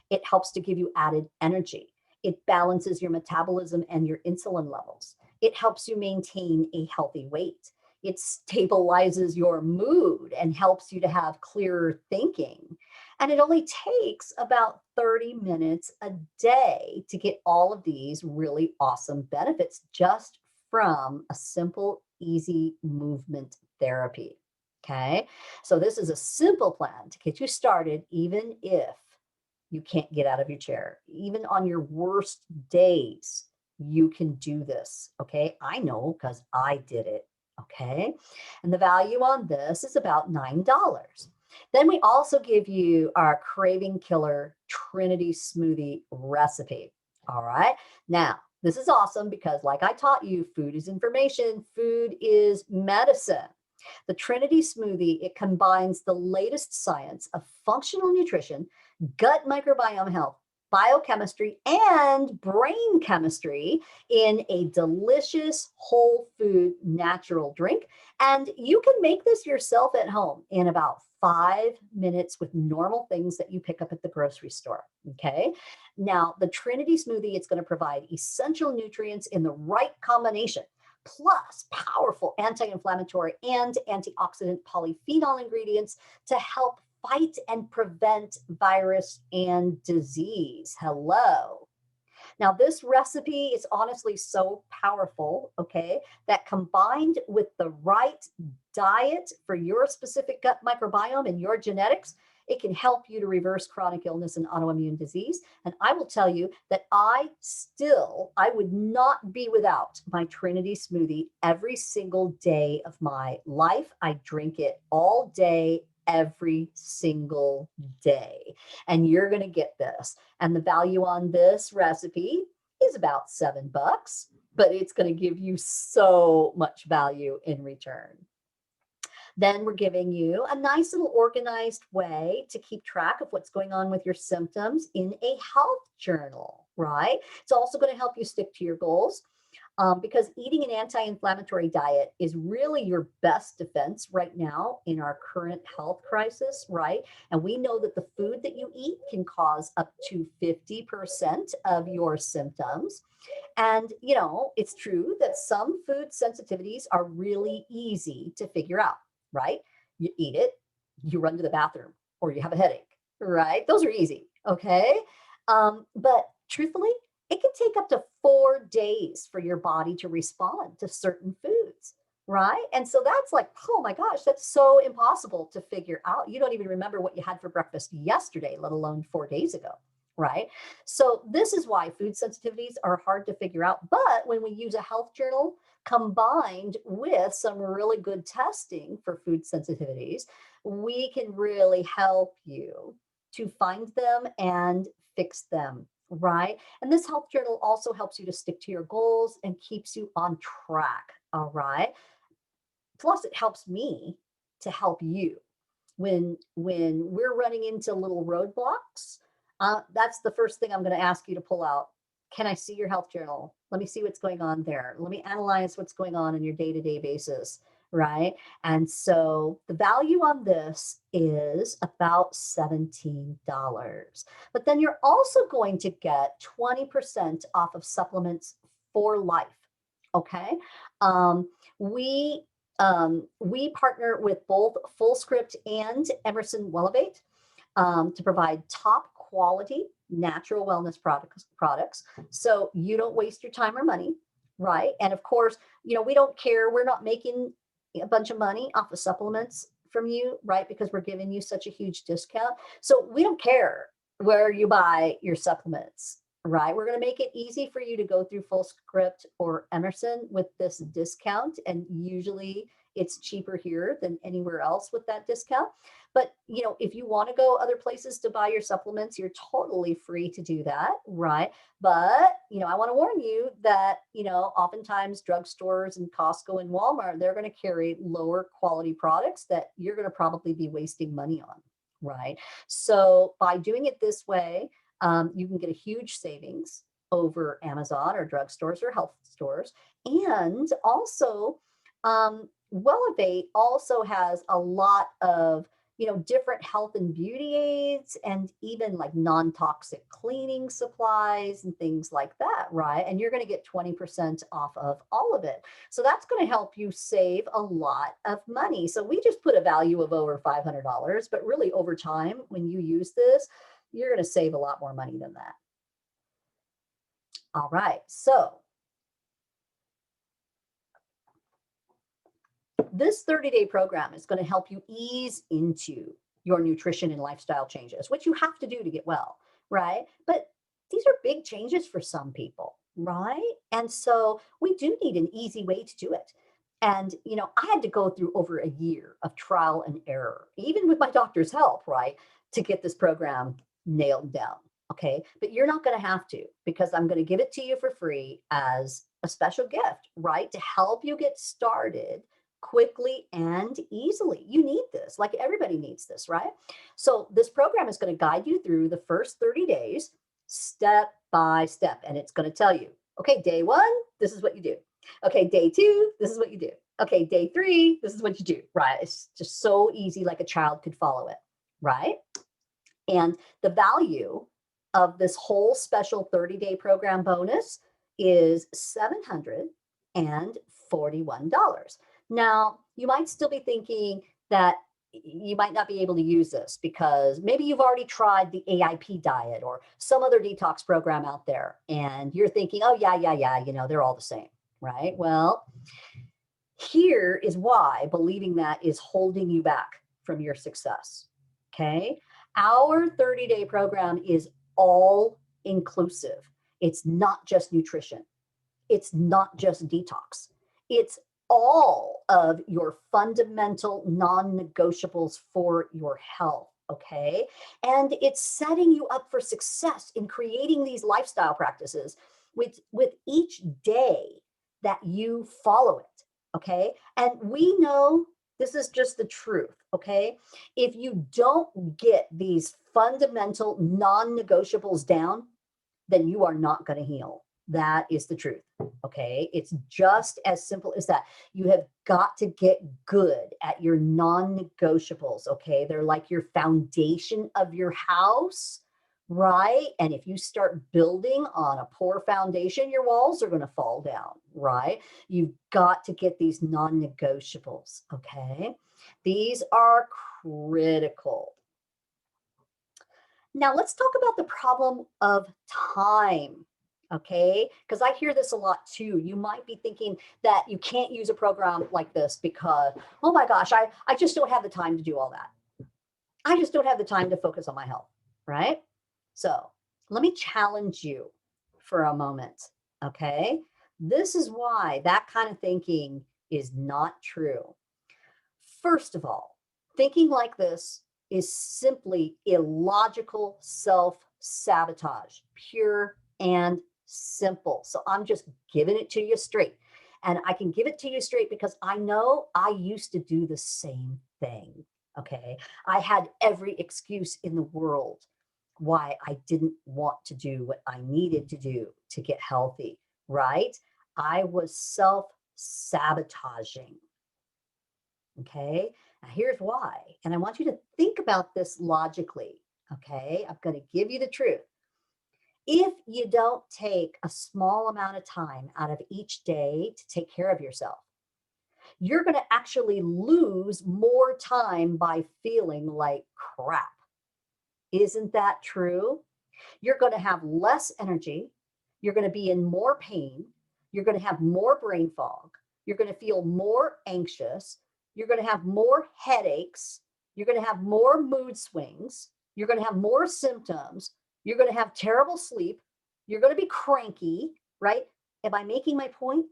It helps to give you added energy. It balances your metabolism and your insulin levels. It helps you maintain a healthy weight. It stabilizes your mood and helps you to have clearer thinking. And it only takes about 30 minutes a day to get all of these really awesome benefits just from a simple, easy movement therapy. Okay. So this is a simple plan to get you started, even if you can't get out of your chair. Even on your worst days, you can do this. Okay. I know because I did it. Okay. And the value on this is about $9. Then we also give you our craving killer Trinity smoothie recipe. All right. Now, this is awesome because, like I taught you, food is information, food is medicine. The Trinity smoothie, it combines the latest science of functional nutrition, gut microbiome health, biochemistry, and brain chemistry in a delicious whole food natural drink. And you can make this yourself at home in about 5 minutes with normal things that you pick up at the grocery store. Okay. Now, the Trinity smoothie, it's going to provide essential nutrients in the right combination, plus powerful anti-inflammatory and antioxidant polyphenol ingredients to help fight and prevent virus and disease. Hello. Now, this recipe is honestly so powerful, okay, that combined with the right diet for your specific gut microbiome and your genetics, it can help you to reverse chronic illness and autoimmune disease. And I will tell you that I would not be without my Trinity smoothie every single day of my life. I drink it all day, every single day. And you're going to get this. And the value on this recipe is about $7, but it's going to give you so much value in return. Then we're giving you a nice little organized way to keep track of what's going on with your symptoms in a health journal, right? It's also going to help you stick to your goals. Because eating an anti-inflammatory diet is really your best defense right now in our current health crisis, right? And we know that the food that you eat can cause up to 50% of your symptoms. And, it's true that some food sensitivities are really easy to figure out, right? You eat it, you run to the bathroom, or you have a headache, right? Those are easy, okay? But truthfully, it can take up to 4 days for your body to respond to certain foods, right? And so that's like, oh my gosh, that's so impossible to figure out. You don't even remember what you had for breakfast yesterday, let alone 4 days ago, right? So this is why food sensitivities are hard to figure out. But when we use a health journal combined with some really good testing for food sensitivities, we can really help you to find them and fix them right? And this health journal also helps you to stick to your goals and keeps you on track, all right? Plus, it helps me to help you when we're running into little roadblocks. That's the first thing I'm going to ask you to pull out. Can I see your health journal? Let me see what's going on there. Let me analyze what's going on your day-to-day basis, right? And so the value on this is about $17. But then you're also going to get 20% off of supplements for life. Okay. Um, we we partner with both FullScript and Emerson Wellevate to provide top quality natural wellness products. So you don't waste your time or money, right? And of course, we don't care. We're not making a bunch of money off of supplements from you, right? Because we're giving you such a huge discount. So we don't care where you buy your supplements, right? We're going to make it easy for you to go through FullScript or Emerson with this discount. And usually it's cheaper here than anywhere else with that discount. But, if you want to go other places to buy your supplements, you're totally free to do that, right? But, I want to warn you that, oftentimes drugstores and Costco and Walmart, they're going to carry lower quality products that you're going to probably be wasting money on, right? So by doing it this way, you can get a huge savings over Amazon or drugstores or health stores. And also, Wellevate also has a lot of different health and beauty aids and even like non-toxic cleaning supplies and things like that, right? And you're going to get 20% off of all of it. So that's going to help you save a lot of money. So we just put a value of over $500, but really over time, when you use this, you're going to save a lot more money than that. All right. So this 30-day program is going to help you ease into your nutrition and lifestyle changes, which you have to do to get well, right? But these are big changes for some people, right? And so we do need an easy way to do it. And, I had to go through over a year of trial and error, even with my doctor's help, right, to get this program nailed down. Okay. But you're not going to have to, because I'm going to give it to you for free as a special gift, right, to help you get started quickly and easily. You need this, like everybody needs this, right? So this program is going to guide you through the first 30 days, step by step. And it's going to tell you, okay, day 1, this is what you do. Okay, day 2, this is what you do. Okay, day 3, this is what you do, right? It's just so easy, like a child could follow it, right? And the value of this whole special 30-day program bonus is $741. Now, you might still be thinking that you might not be able to use this because maybe you've already tried the AIP diet or some other detox program out there, and you're thinking, oh, yeah, they're all the same, right? Well, here is why believing that is holding you back from your success, okay? Our 30-day program is all inclusive. It's not just nutrition. It's not just detox. It's all of your fundamental non-negotiables for your health, okay? And it's setting you up for success in creating these lifestyle practices with each day that you follow it, okay? And we know this is just the truth, okay? If you don't get these fundamental non-negotiables down, then you are not going to heal. That is the truth. Okay. It's just as simple as that. You have got to get good at your non-negotiables. Okay. They're like your foundation of your house, right? And if you start building on a poor foundation, your walls are going to fall down, right? You've got to get these non-negotiables. Okay. These are critical. Now let's talk about the problem of time. Okay, because I hear this a lot too. You might be thinking that you can't use a program like this because, oh my gosh, I just don't have the time to do all that. I just don't have the time to focus on my health, right? So let me challenge you for a moment. Okay, this is why that kind of thinking is not true. First of all, thinking like this is simply illogical self sabotage, pure and simple. So I'm just giving it to you straight. And I can give it to you straight because I know I used to do the same thing. Okay. I had every excuse in the world why I didn't want to do what I needed to do to get healthy, right? I was self sabotaging. Okay. Now here's why. And I want you to think about this logically. Okay. I'm going to give you the truth. If you don't take a small amount of time out of each day to take care of yourself, you're going to actually lose more time by feeling like crap. Isn't that true? You're going to have less energy. You're going to be in more pain. You're going to have more brain fog. You're going to feel more anxious. You're going to have more headaches. You're going to have more mood swings. You're going to have more symptoms. You're going to have terrible sleep. You're going to be cranky, right? Am I making my point?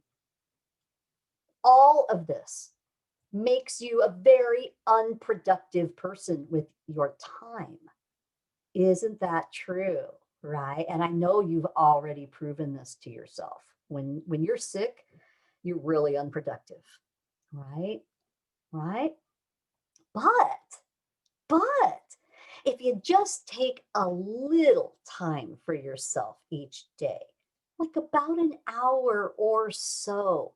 All of this makes you a very unproductive person with your time. Isn't that true? Right? And I know you've already proven this to yourself. When you're sick, you're really unproductive. Right? Right? But but if you just take a little time for yourself each day, like about an hour or so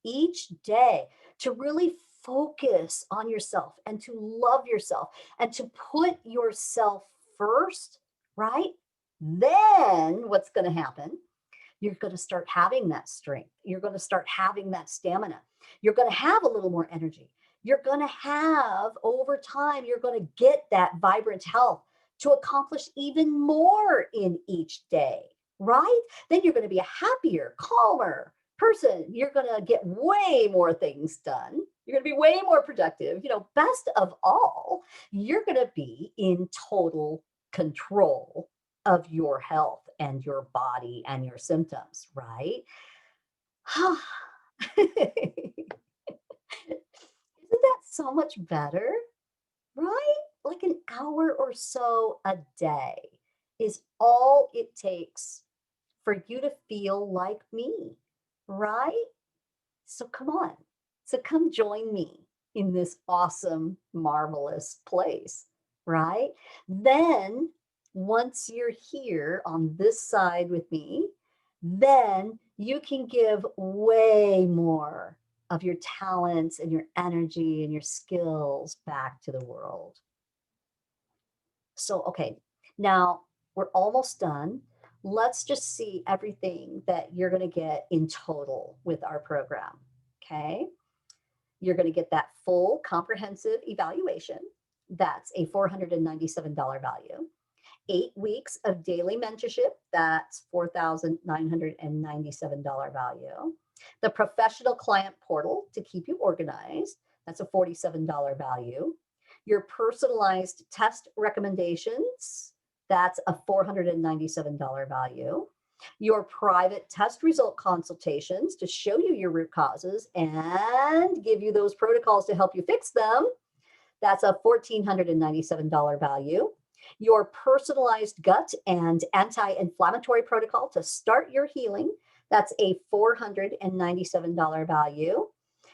each day, to really focus on yourself and to love yourself and to put yourself first, right? Then what's going to happen? You're going to start having that strength. You're going to start having that stamina. You're going to have a little more energy. You're going to have, over time, you're going to get that vibrant health to accomplish even more in each day, right? Then you're going to be a happier, calmer person. You're going to get way more things done. You're going to be way more productive. Best of all, you're going to be in total control of your health and your body and your symptoms, right? Isn't that so much better, right? Like an hour or so a day is all it takes for you to feel like me, right? So come on. So come join me in this awesome, marvelous place, right? Then once you're here on this side with me, then you can give way more of your talents and your energy and your skills back to the world. So, okay, now we're almost done. Let's just see everything that you're going to get in total with our program. Okay. You're going to get that full comprehensive evaluation. That's a $497 value. 8 weeks of daily mentorship. That's $4,997 value. The professional client portal to keep you organized. That's a $47 value. Your personalized test recommendations. That's a $497 value. Your private test result consultations to show you your root causes and give you those protocols to help you fix them. That's a $1,497 value. Your personalized gut and anti-inflammatory protocol to start your healing. That's a $497 value.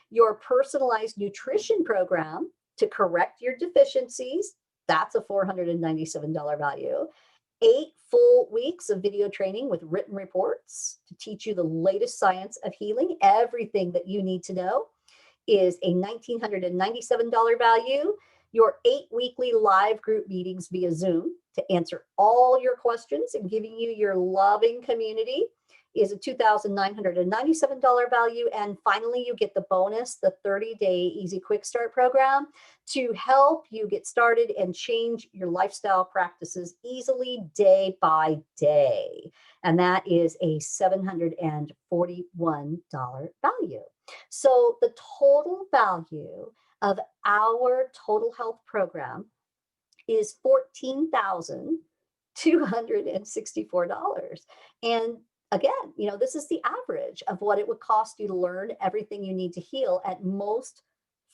Your personalized nutrition program to correct your deficiencies. That's a $497 value. 8 full weeks of video training with written reports to teach you the latest science of healing. Everything that you need to know is a $1,997 value. Your 8 weekly live group meetings via Zoom to answer all your questions and giving you your loving community is a $2,997 value. And finally, you get the bonus, the 30-day Easy Quick Start program to help you get started and change your lifestyle practices easily day by day. And that is a $741 value. So the total value of our total health program is $14,264. And again, this is the average of what it would cost you to learn everything you need to heal at most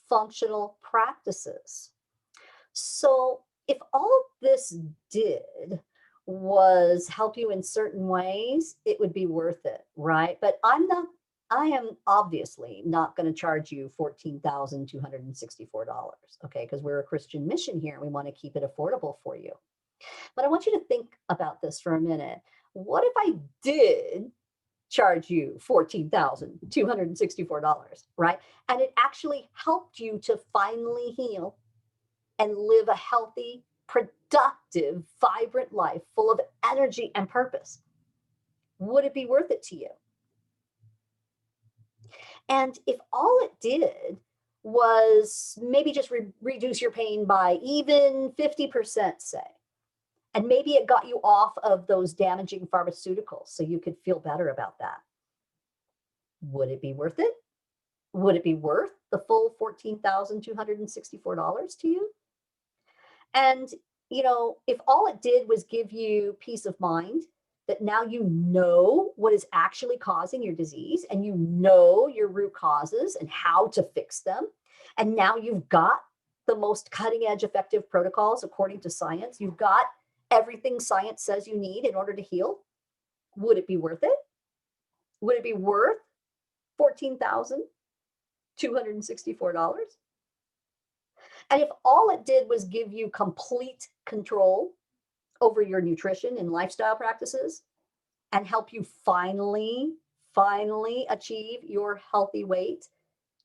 functional practices. So if all this did was help you in certain ways, it would be worth it, right? But I am obviously not going to charge you $14,264, okay? Because we're a Christian mission here and we want to keep it affordable for you. But I want you to think about this for a minute. What if I did charge you $14,264, right? And it actually helped you to finally heal and live a healthy, productive, vibrant life full of energy and purpose. Would it be worth it to you? And if all it did was maybe just reduce your pain by even 50%, say, and maybe it got you off of those damaging pharmaceuticals so you could feel better about that, would it be worth it? Would it be worth the full $14,264 to you? And, if all it did was give you peace of mind, that now you know what is actually causing your disease and you know your root causes and how to fix them. And now you've got the most cutting edge effective protocols according to science. You've got everything science says you need in order to heal. Would it be worth it? Would it be worth $14,264? And if all it did was give you complete control over your nutrition and lifestyle practices and help you finally achieve your healthy weight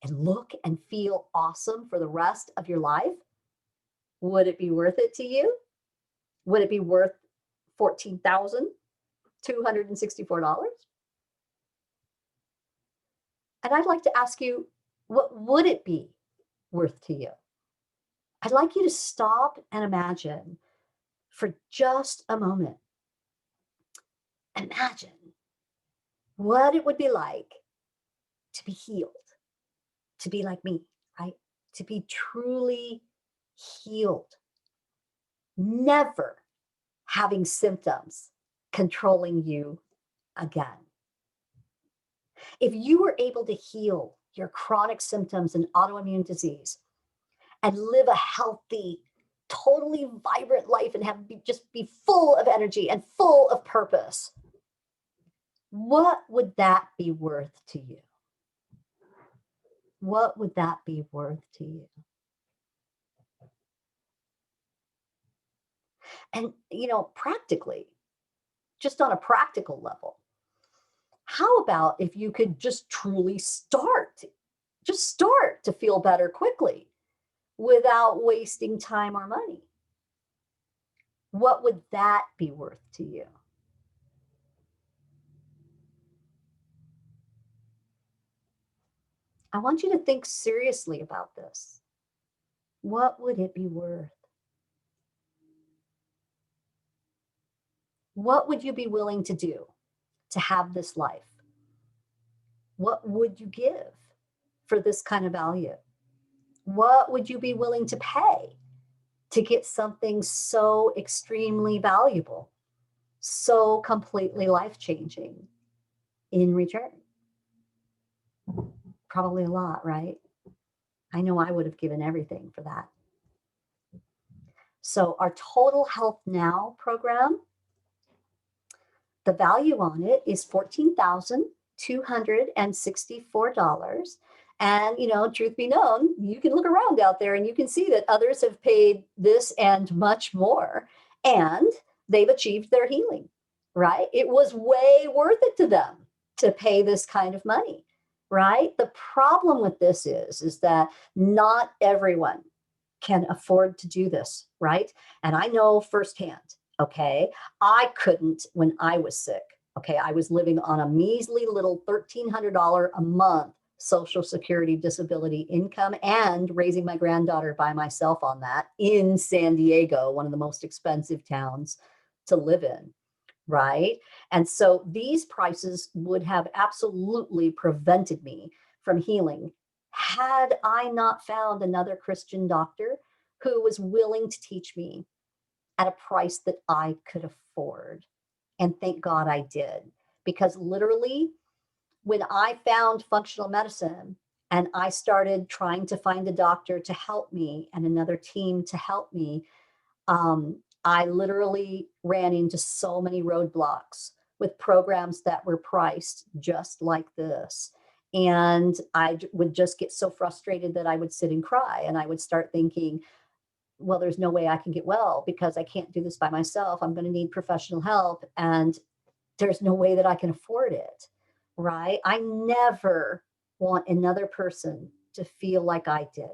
and look and feel awesome for the rest of your life, would it be worth it to you? Would it be worth $14,264? And I'd like to ask you, what would it be worth to you? I'd like you to stop and imagine for just a moment. Imagine what it would be like to be healed, to be like me, right? To be truly healed, never having symptoms controlling you again. If you were able to heal your chronic symptoms and autoimmune disease and live a healthy, totally vibrant life and just be full of energy and full of purpose, what would that be worth to you? What would that be worth to you? And, practically, just on a practical level, how about if you could just truly start to feel better quickly without wasting time or money? What would that be worth to you? I want you to think seriously about this. What would it be worth? What would you be willing to do to have this life? What would you give for this kind of value? What would you be willing to pay to get something so extremely valuable, so completely life-changing in return? Probably a lot, right? I know I would have given everything for that. So our Total Health Now program, the value on it is $14,264. And, truth be known, you can look around out there and you can see that others have paid this and much more, and they've achieved their healing, right? It was way worth it to them to pay this kind of money, right? The problem with this is that not everyone can afford to do this, right? And I know firsthand, okay? I couldn't when I was sick, okay? I was living on a measly little $1,300 a month Social Security disability income and raising my granddaughter by myself on that in San Diego, one of the most expensive towns to live in, right? And so these prices would have absolutely prevented me from healing had I not found another Christian doctor who was willing to teach me at a price that I could afford. And thank God I did, because literally, when I found functional medicine and I started trying to find a doctor to help me and another team to help me, I literally ran into so many roadblocks with programs that were priced just like this. And would just get so frustrated that I would sit and cry. And I would start thinking, well, there's no way I can get well because I can't do this by myself. I'm going to need professional help. And there's no way that I can afford it. Right. I never want another person to feel like I did.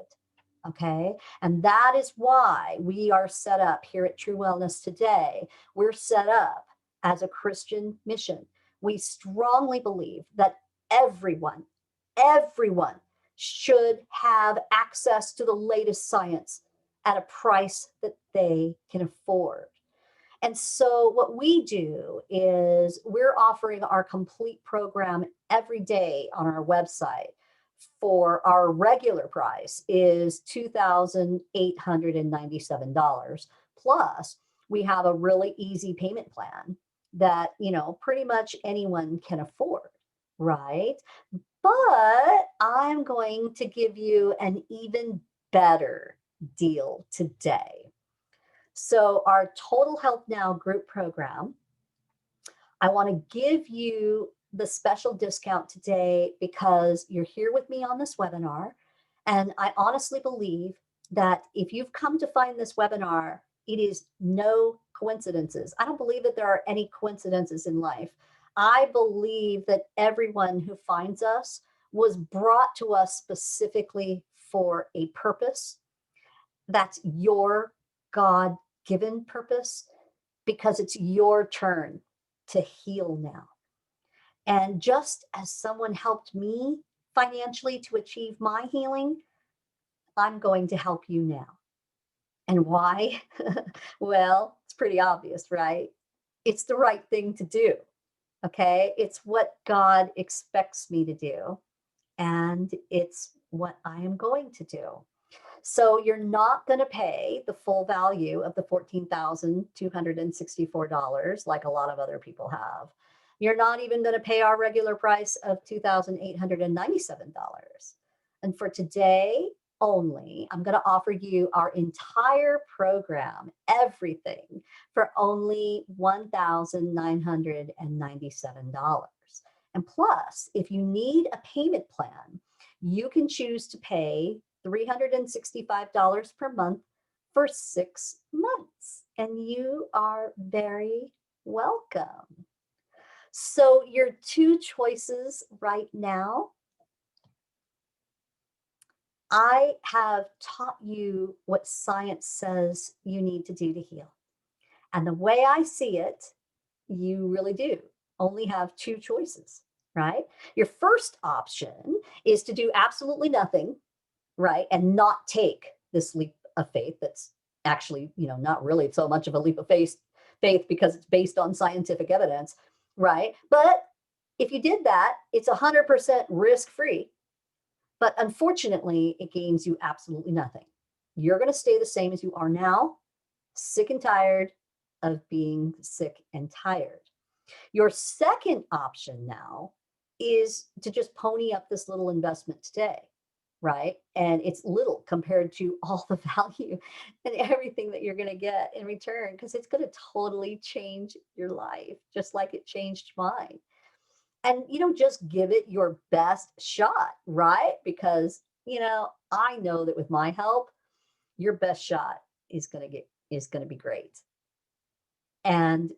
Okay. And that is why we are set up here at True Wellness today. We're set up as a Christian mission. We strongly believe that everyone should have access to the latest science at a price that they can afford. And so, what we do is we're offering our complete program every day on our website. For our regular price is $2,897. Plus, we have a really easy payment plan that, pretty much anyone can afford, right? But I'm going to give you an even better deal today. So, our Total Health Now group program, I want to give you the special discount today because you're here with me on this webinar. And I honestly believe that if you've come to find this webinar, it is no coincidences. I don't believe that there are any coincidences in life. I believe that everyone who finds us was brought to us specifically for a purpose. That's your God given purpose because it's your turn to heal now. And just as someone helped me financially to achieve my healing, I'm going to help you now. And why? Well, it's pretty obvious, right? It's the right thing to do. Okay. It's what God expects me to do. And it's what I am going to do. So you're not going to pay the full value of the $14,264 like a lot of other people have. You're not even going to pay our regular price of $2,897. And for today only, I'm going to offer you our entire program, everything, for only $1,997. And plus, if you need a payment plan, you can choose to pay $365 per month for 6 months. And you are very welcome. So, your two choices right now, I have taught you what science says you need to do to heal. And the way I see it, you really do only have two choices, right? Your first option is to do absolutely nothing, right? And not take this leap of faith that's actually, not really so much of a leap of faith because it's based on scientific evidence, right? But if you did that, it's 100% risk free. But unfortunately, it gains you absolutely nothing. You're going to stay the same as you are now, sick and tired of being sick and tired. Your second option now is to just pony up this little investment today, right? And it's little compared to all the value and everything that you're going to get in return because it's going to totally change your life, just like it changed mine. And, just give it your best shot, right? Because, I know that with my help, your best shot is going to be great. And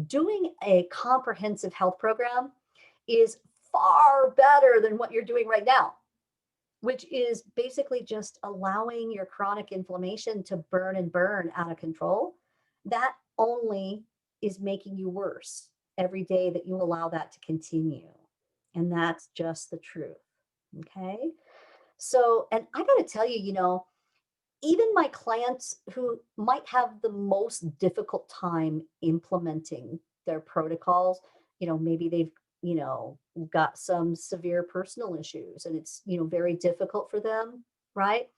doing a comprehensive health program is far better than what you're doing right now, which is basically just allowing your chronic inflammation to burn and burn out of control. That only is making you worse every day that you allow that to continue. And that's just the truth. Okay. So, and I got to tell you, even my clients who might have the most difficult time implementing their protocols, maybe they've, got some severe personal issues and it's, very difficult for them, right?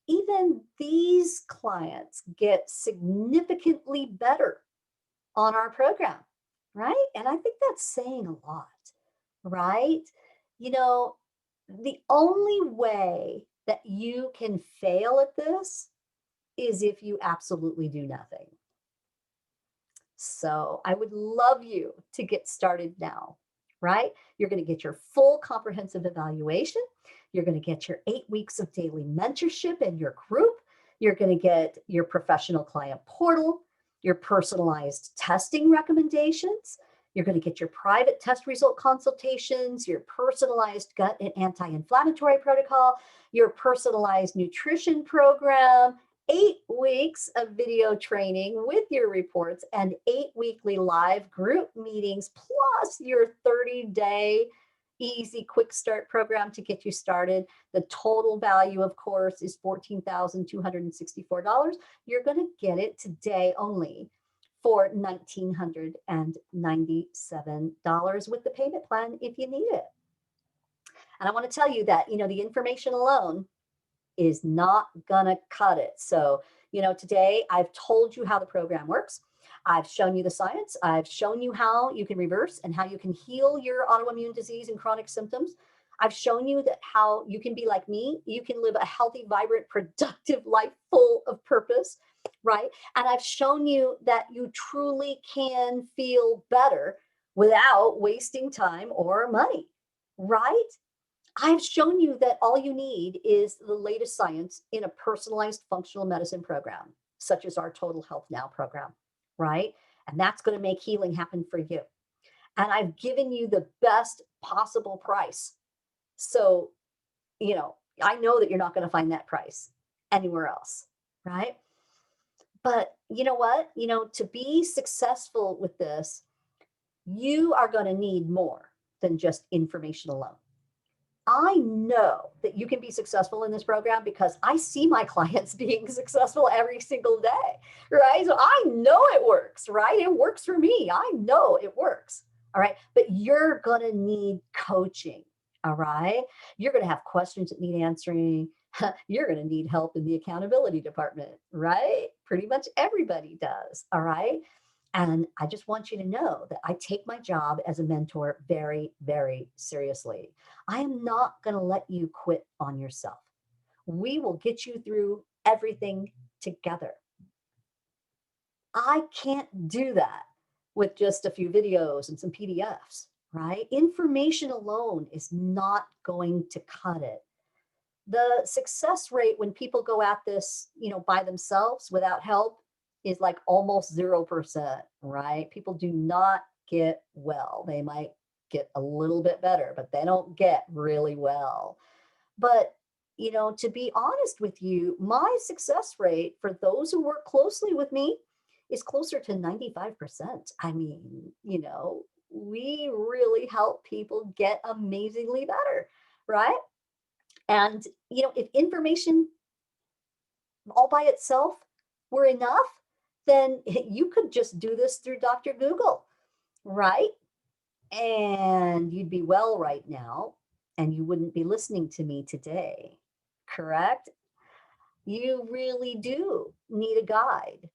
Even these clients get significantly better on our program, right? And I think that's saying a lot, right? The only way that you can fail at this is if you absolutely do nothing, So I would love you to get started now, right? You're going to get your full comprehensive evaluation. You're going to get your 8 weeks of daily mentorship in your group. You're going to get your professional client portal, your personalized testing recommendations. You're going to get your private test result consultations, your personalized gut and anti-inflammatory protocol, your personalized nutrition program, 8 weeks of video training with your reports, and 8 weekly live group meetings, plus your 30-day easy quick start program to get you started. The total value, of course, is $14,264. You're going to get it today only for $1,997 with the payment plan if you need it. And I want to tell you that, the information alone is not gonna cut it. So, today I've told you how the program works. I've shown you the science. I've shown you how you can reverse and how you can heal your autoimmune disease and chronic symptoms. I've shown you that how you can be like me. You can live a healthy, vibrant, productive life full of purpose, right? And I've shown you that you truly can feel better without wasting time or money, right? I've shown you that all you need is the latest science in a personalized functional medicine program, such as our Total Health Now program, right? And that's going to make healing happen for you. And I've given you the best possible price. So, I know that you're not going to find that price anywhere else, right? But you know what? To be successful with this, you are going to need more than just information alone. I know that you can be successful in this program because I see my clients being successful every single day, right? So I know it works, right? It works for me. I know it works, all right? But you're going to need coaching, all right? You're going to have questions that need answering. You're going to need help in the accountability department, right? Pretty much everybody does, all right? And I just want you to know that I take my job as a mentor very, very seriously. I am not going to let you quit on yourself. We will get you through everything together. I can't do that with just a few videos and some PDFs, right? Information alone is not going to cut it. The success rate when people go at this, by themselves without help is like almost 0%, right? People do not get well. They might get a little bit better, but they don't get really well. But, to be honest with you, my success rate for those who work closely with me is closer to 95%. I mean, we really help people get amazingly better, right? And, if information all by itself were enough, then you could just do this through Dr. Google, right? And you'd be well right now, and you wouldn't be listening to me today, correct? You really do need a guide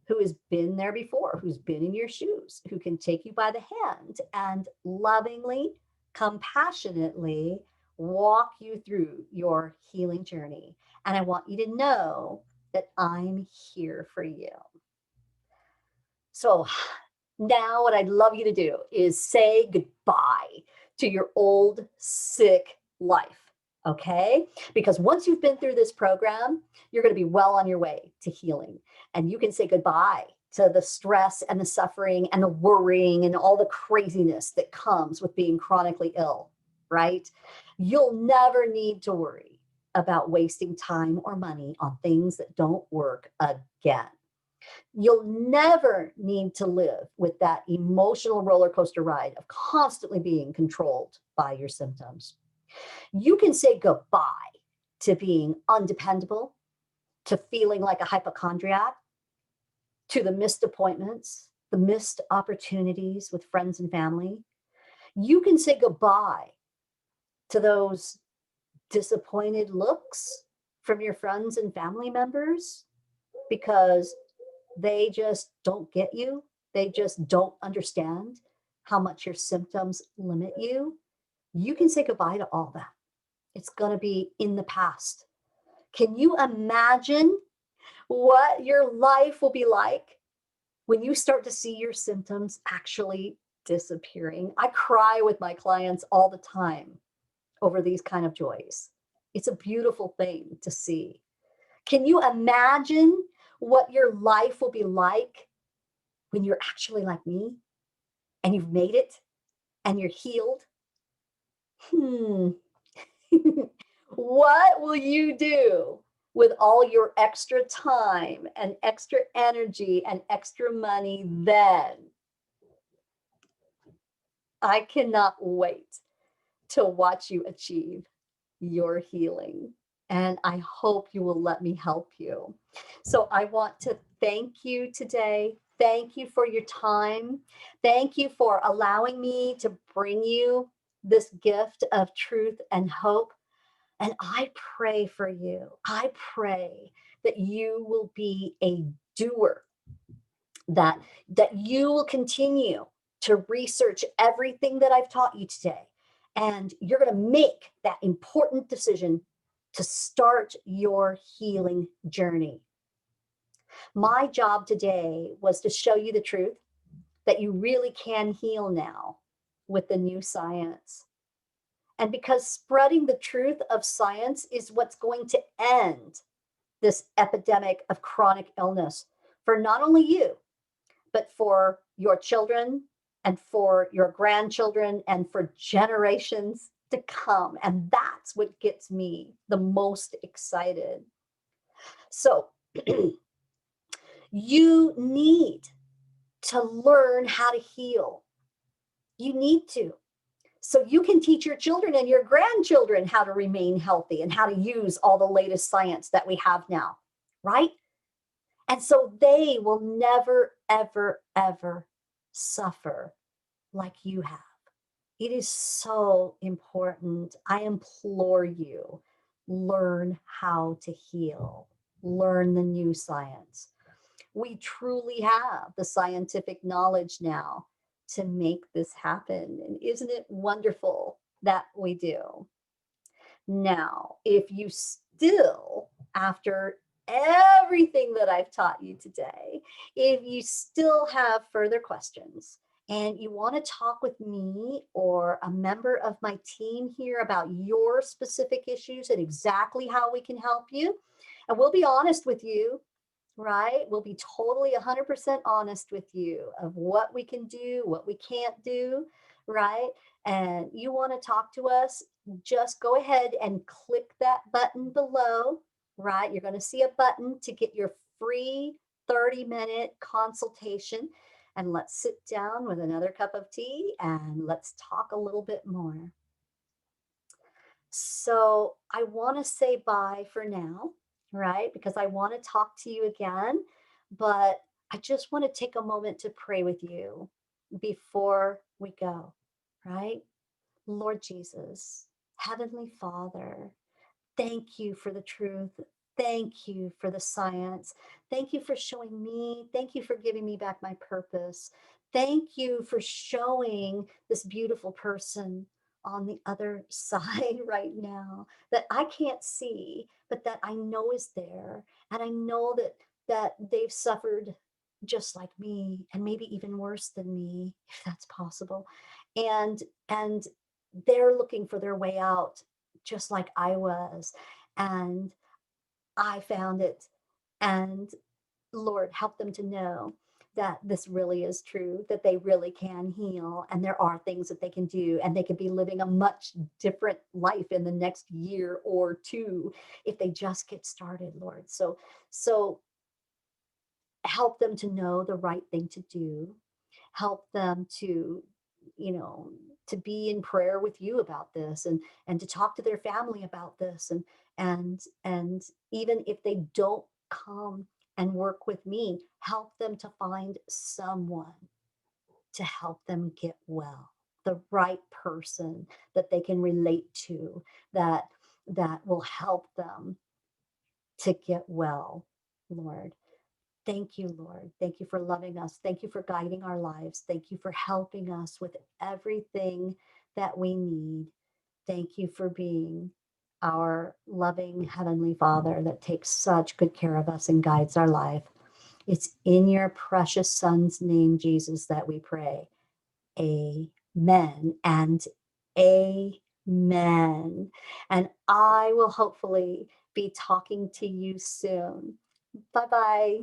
who has been there before, who's been in your shoes, who can take you by the hand and lovingly, compassionately walk you through your healing journey. And I want you to know that I'm here for you. So now what I'd love you to do is say goodbye to your old sick life. Okay? Because once you've been through this program, you're going to be well on your way to healing. And you can say goodbye to the stress and the suffering and the worrying and all the craziness that comes with being chronically ill, right? You'll never need to worry about wasting time or money on things that don't work again. You'll never need to live with that emotional roller coaster ride of constantly being controlled by your symptoms. You can say goodbye to being undependable, to feeling like a hypochondriac, to the missed appointments, the missed opportunities with friends and family. You can say goodbye to those disappointed looks from your friends and family members because they just don't get you. They just don't understand how much your symptoms limit you. You can say goodbye to all that. It's going to be in the past. Can you imagine what your life will be like when you start to see your symptoms actually disappearing. I cry with my clients all the time over these kind of joys. It's a beautiful thing to see. Can you imagine what your life will be like when you're actually like me and you've made it and you're healed? Hmm. What will you do with all your extra time and extra energy and extra money then? I cannot wait to watch you achieve your healing. And I hope you will let me help you. So I want to thank you today. Thank you for your time. Thank you for allowing me to bring you this gift of truth and hope. And I pray for you. I pray that you will be a doer, that you will continue to research everything that I've taught you today, and you're going to make that important decision to start your healing journey. My job today was to show you the truth that you really can heal now with the new science. And because spreading the truth of science is what's going to end this epidemic of chronic illness for not only you, but for your children and for your grandchildren and for generations to come. And that's what gets me the most excited. So you need to learn how to heal. You need to. So you can teach your children and your grandchildren how to remain healthy and how to use all the latest science that we have now, right? And so they will never, ever, ever suffer like you have. It is so important. I implore you, learn how to heal, learn the new science. We truly have the scientific knowledge now to make this happen. And isn't it wonderful that we do? Now, if you still, after everything that I've taught you today, if you still have further questions and you want to talk with me or a member of my team here about your specific issues and exactly how we can help you, and we'll be honest with you, right? We'll be totally 100% honest with you of what we can do, what we can't do, right? And you want to talk to us, just go ahead and click that button below, right? You're going to see a button to get your free 30-minute consultation. And let's sit down with another cup of tea and let's talk a little bit more. So I want to say bye for now, right? Because I want to talk to you again, but I just want to take a moment to pray with you before we go, right? Lord Jesus, Heavenly Father, thank you for the truth. Thank you for the science. Thank you for showing me. Thank you for giving me back my purpose. Thank you for showing this beautiful person on the other side right now that I can't see, but that I know is there. And I know that they've suffered just like me and maybe even worse than me, if that's possible. And they're looking for their way out just like I was. And I found it. And Lord, help them to know that this really is true, that they really can heal, and there are things that they can do, and they could be living a much different life in the next year or two if they just get started, Lord. So help them to know the right thing to do. Help them to, you know, to be in prayer with you about this, and to talk to their family about this, and even if they don't come and work with me, help them to find someone to help them get well, the right person that they can relate to, that will help them to get well, Lord. Thank you, Lord. Thank you for loving us. Thank you for guiding our lives. Thank you for helping us with everything that we need. Thank you for being our loving Heavenly Father that takes such good care of us and guides our life. It's in your precious Son's name, Jesus, that we pray. Amen and amen. And I will hopefully be talking to you soon. Bye bye.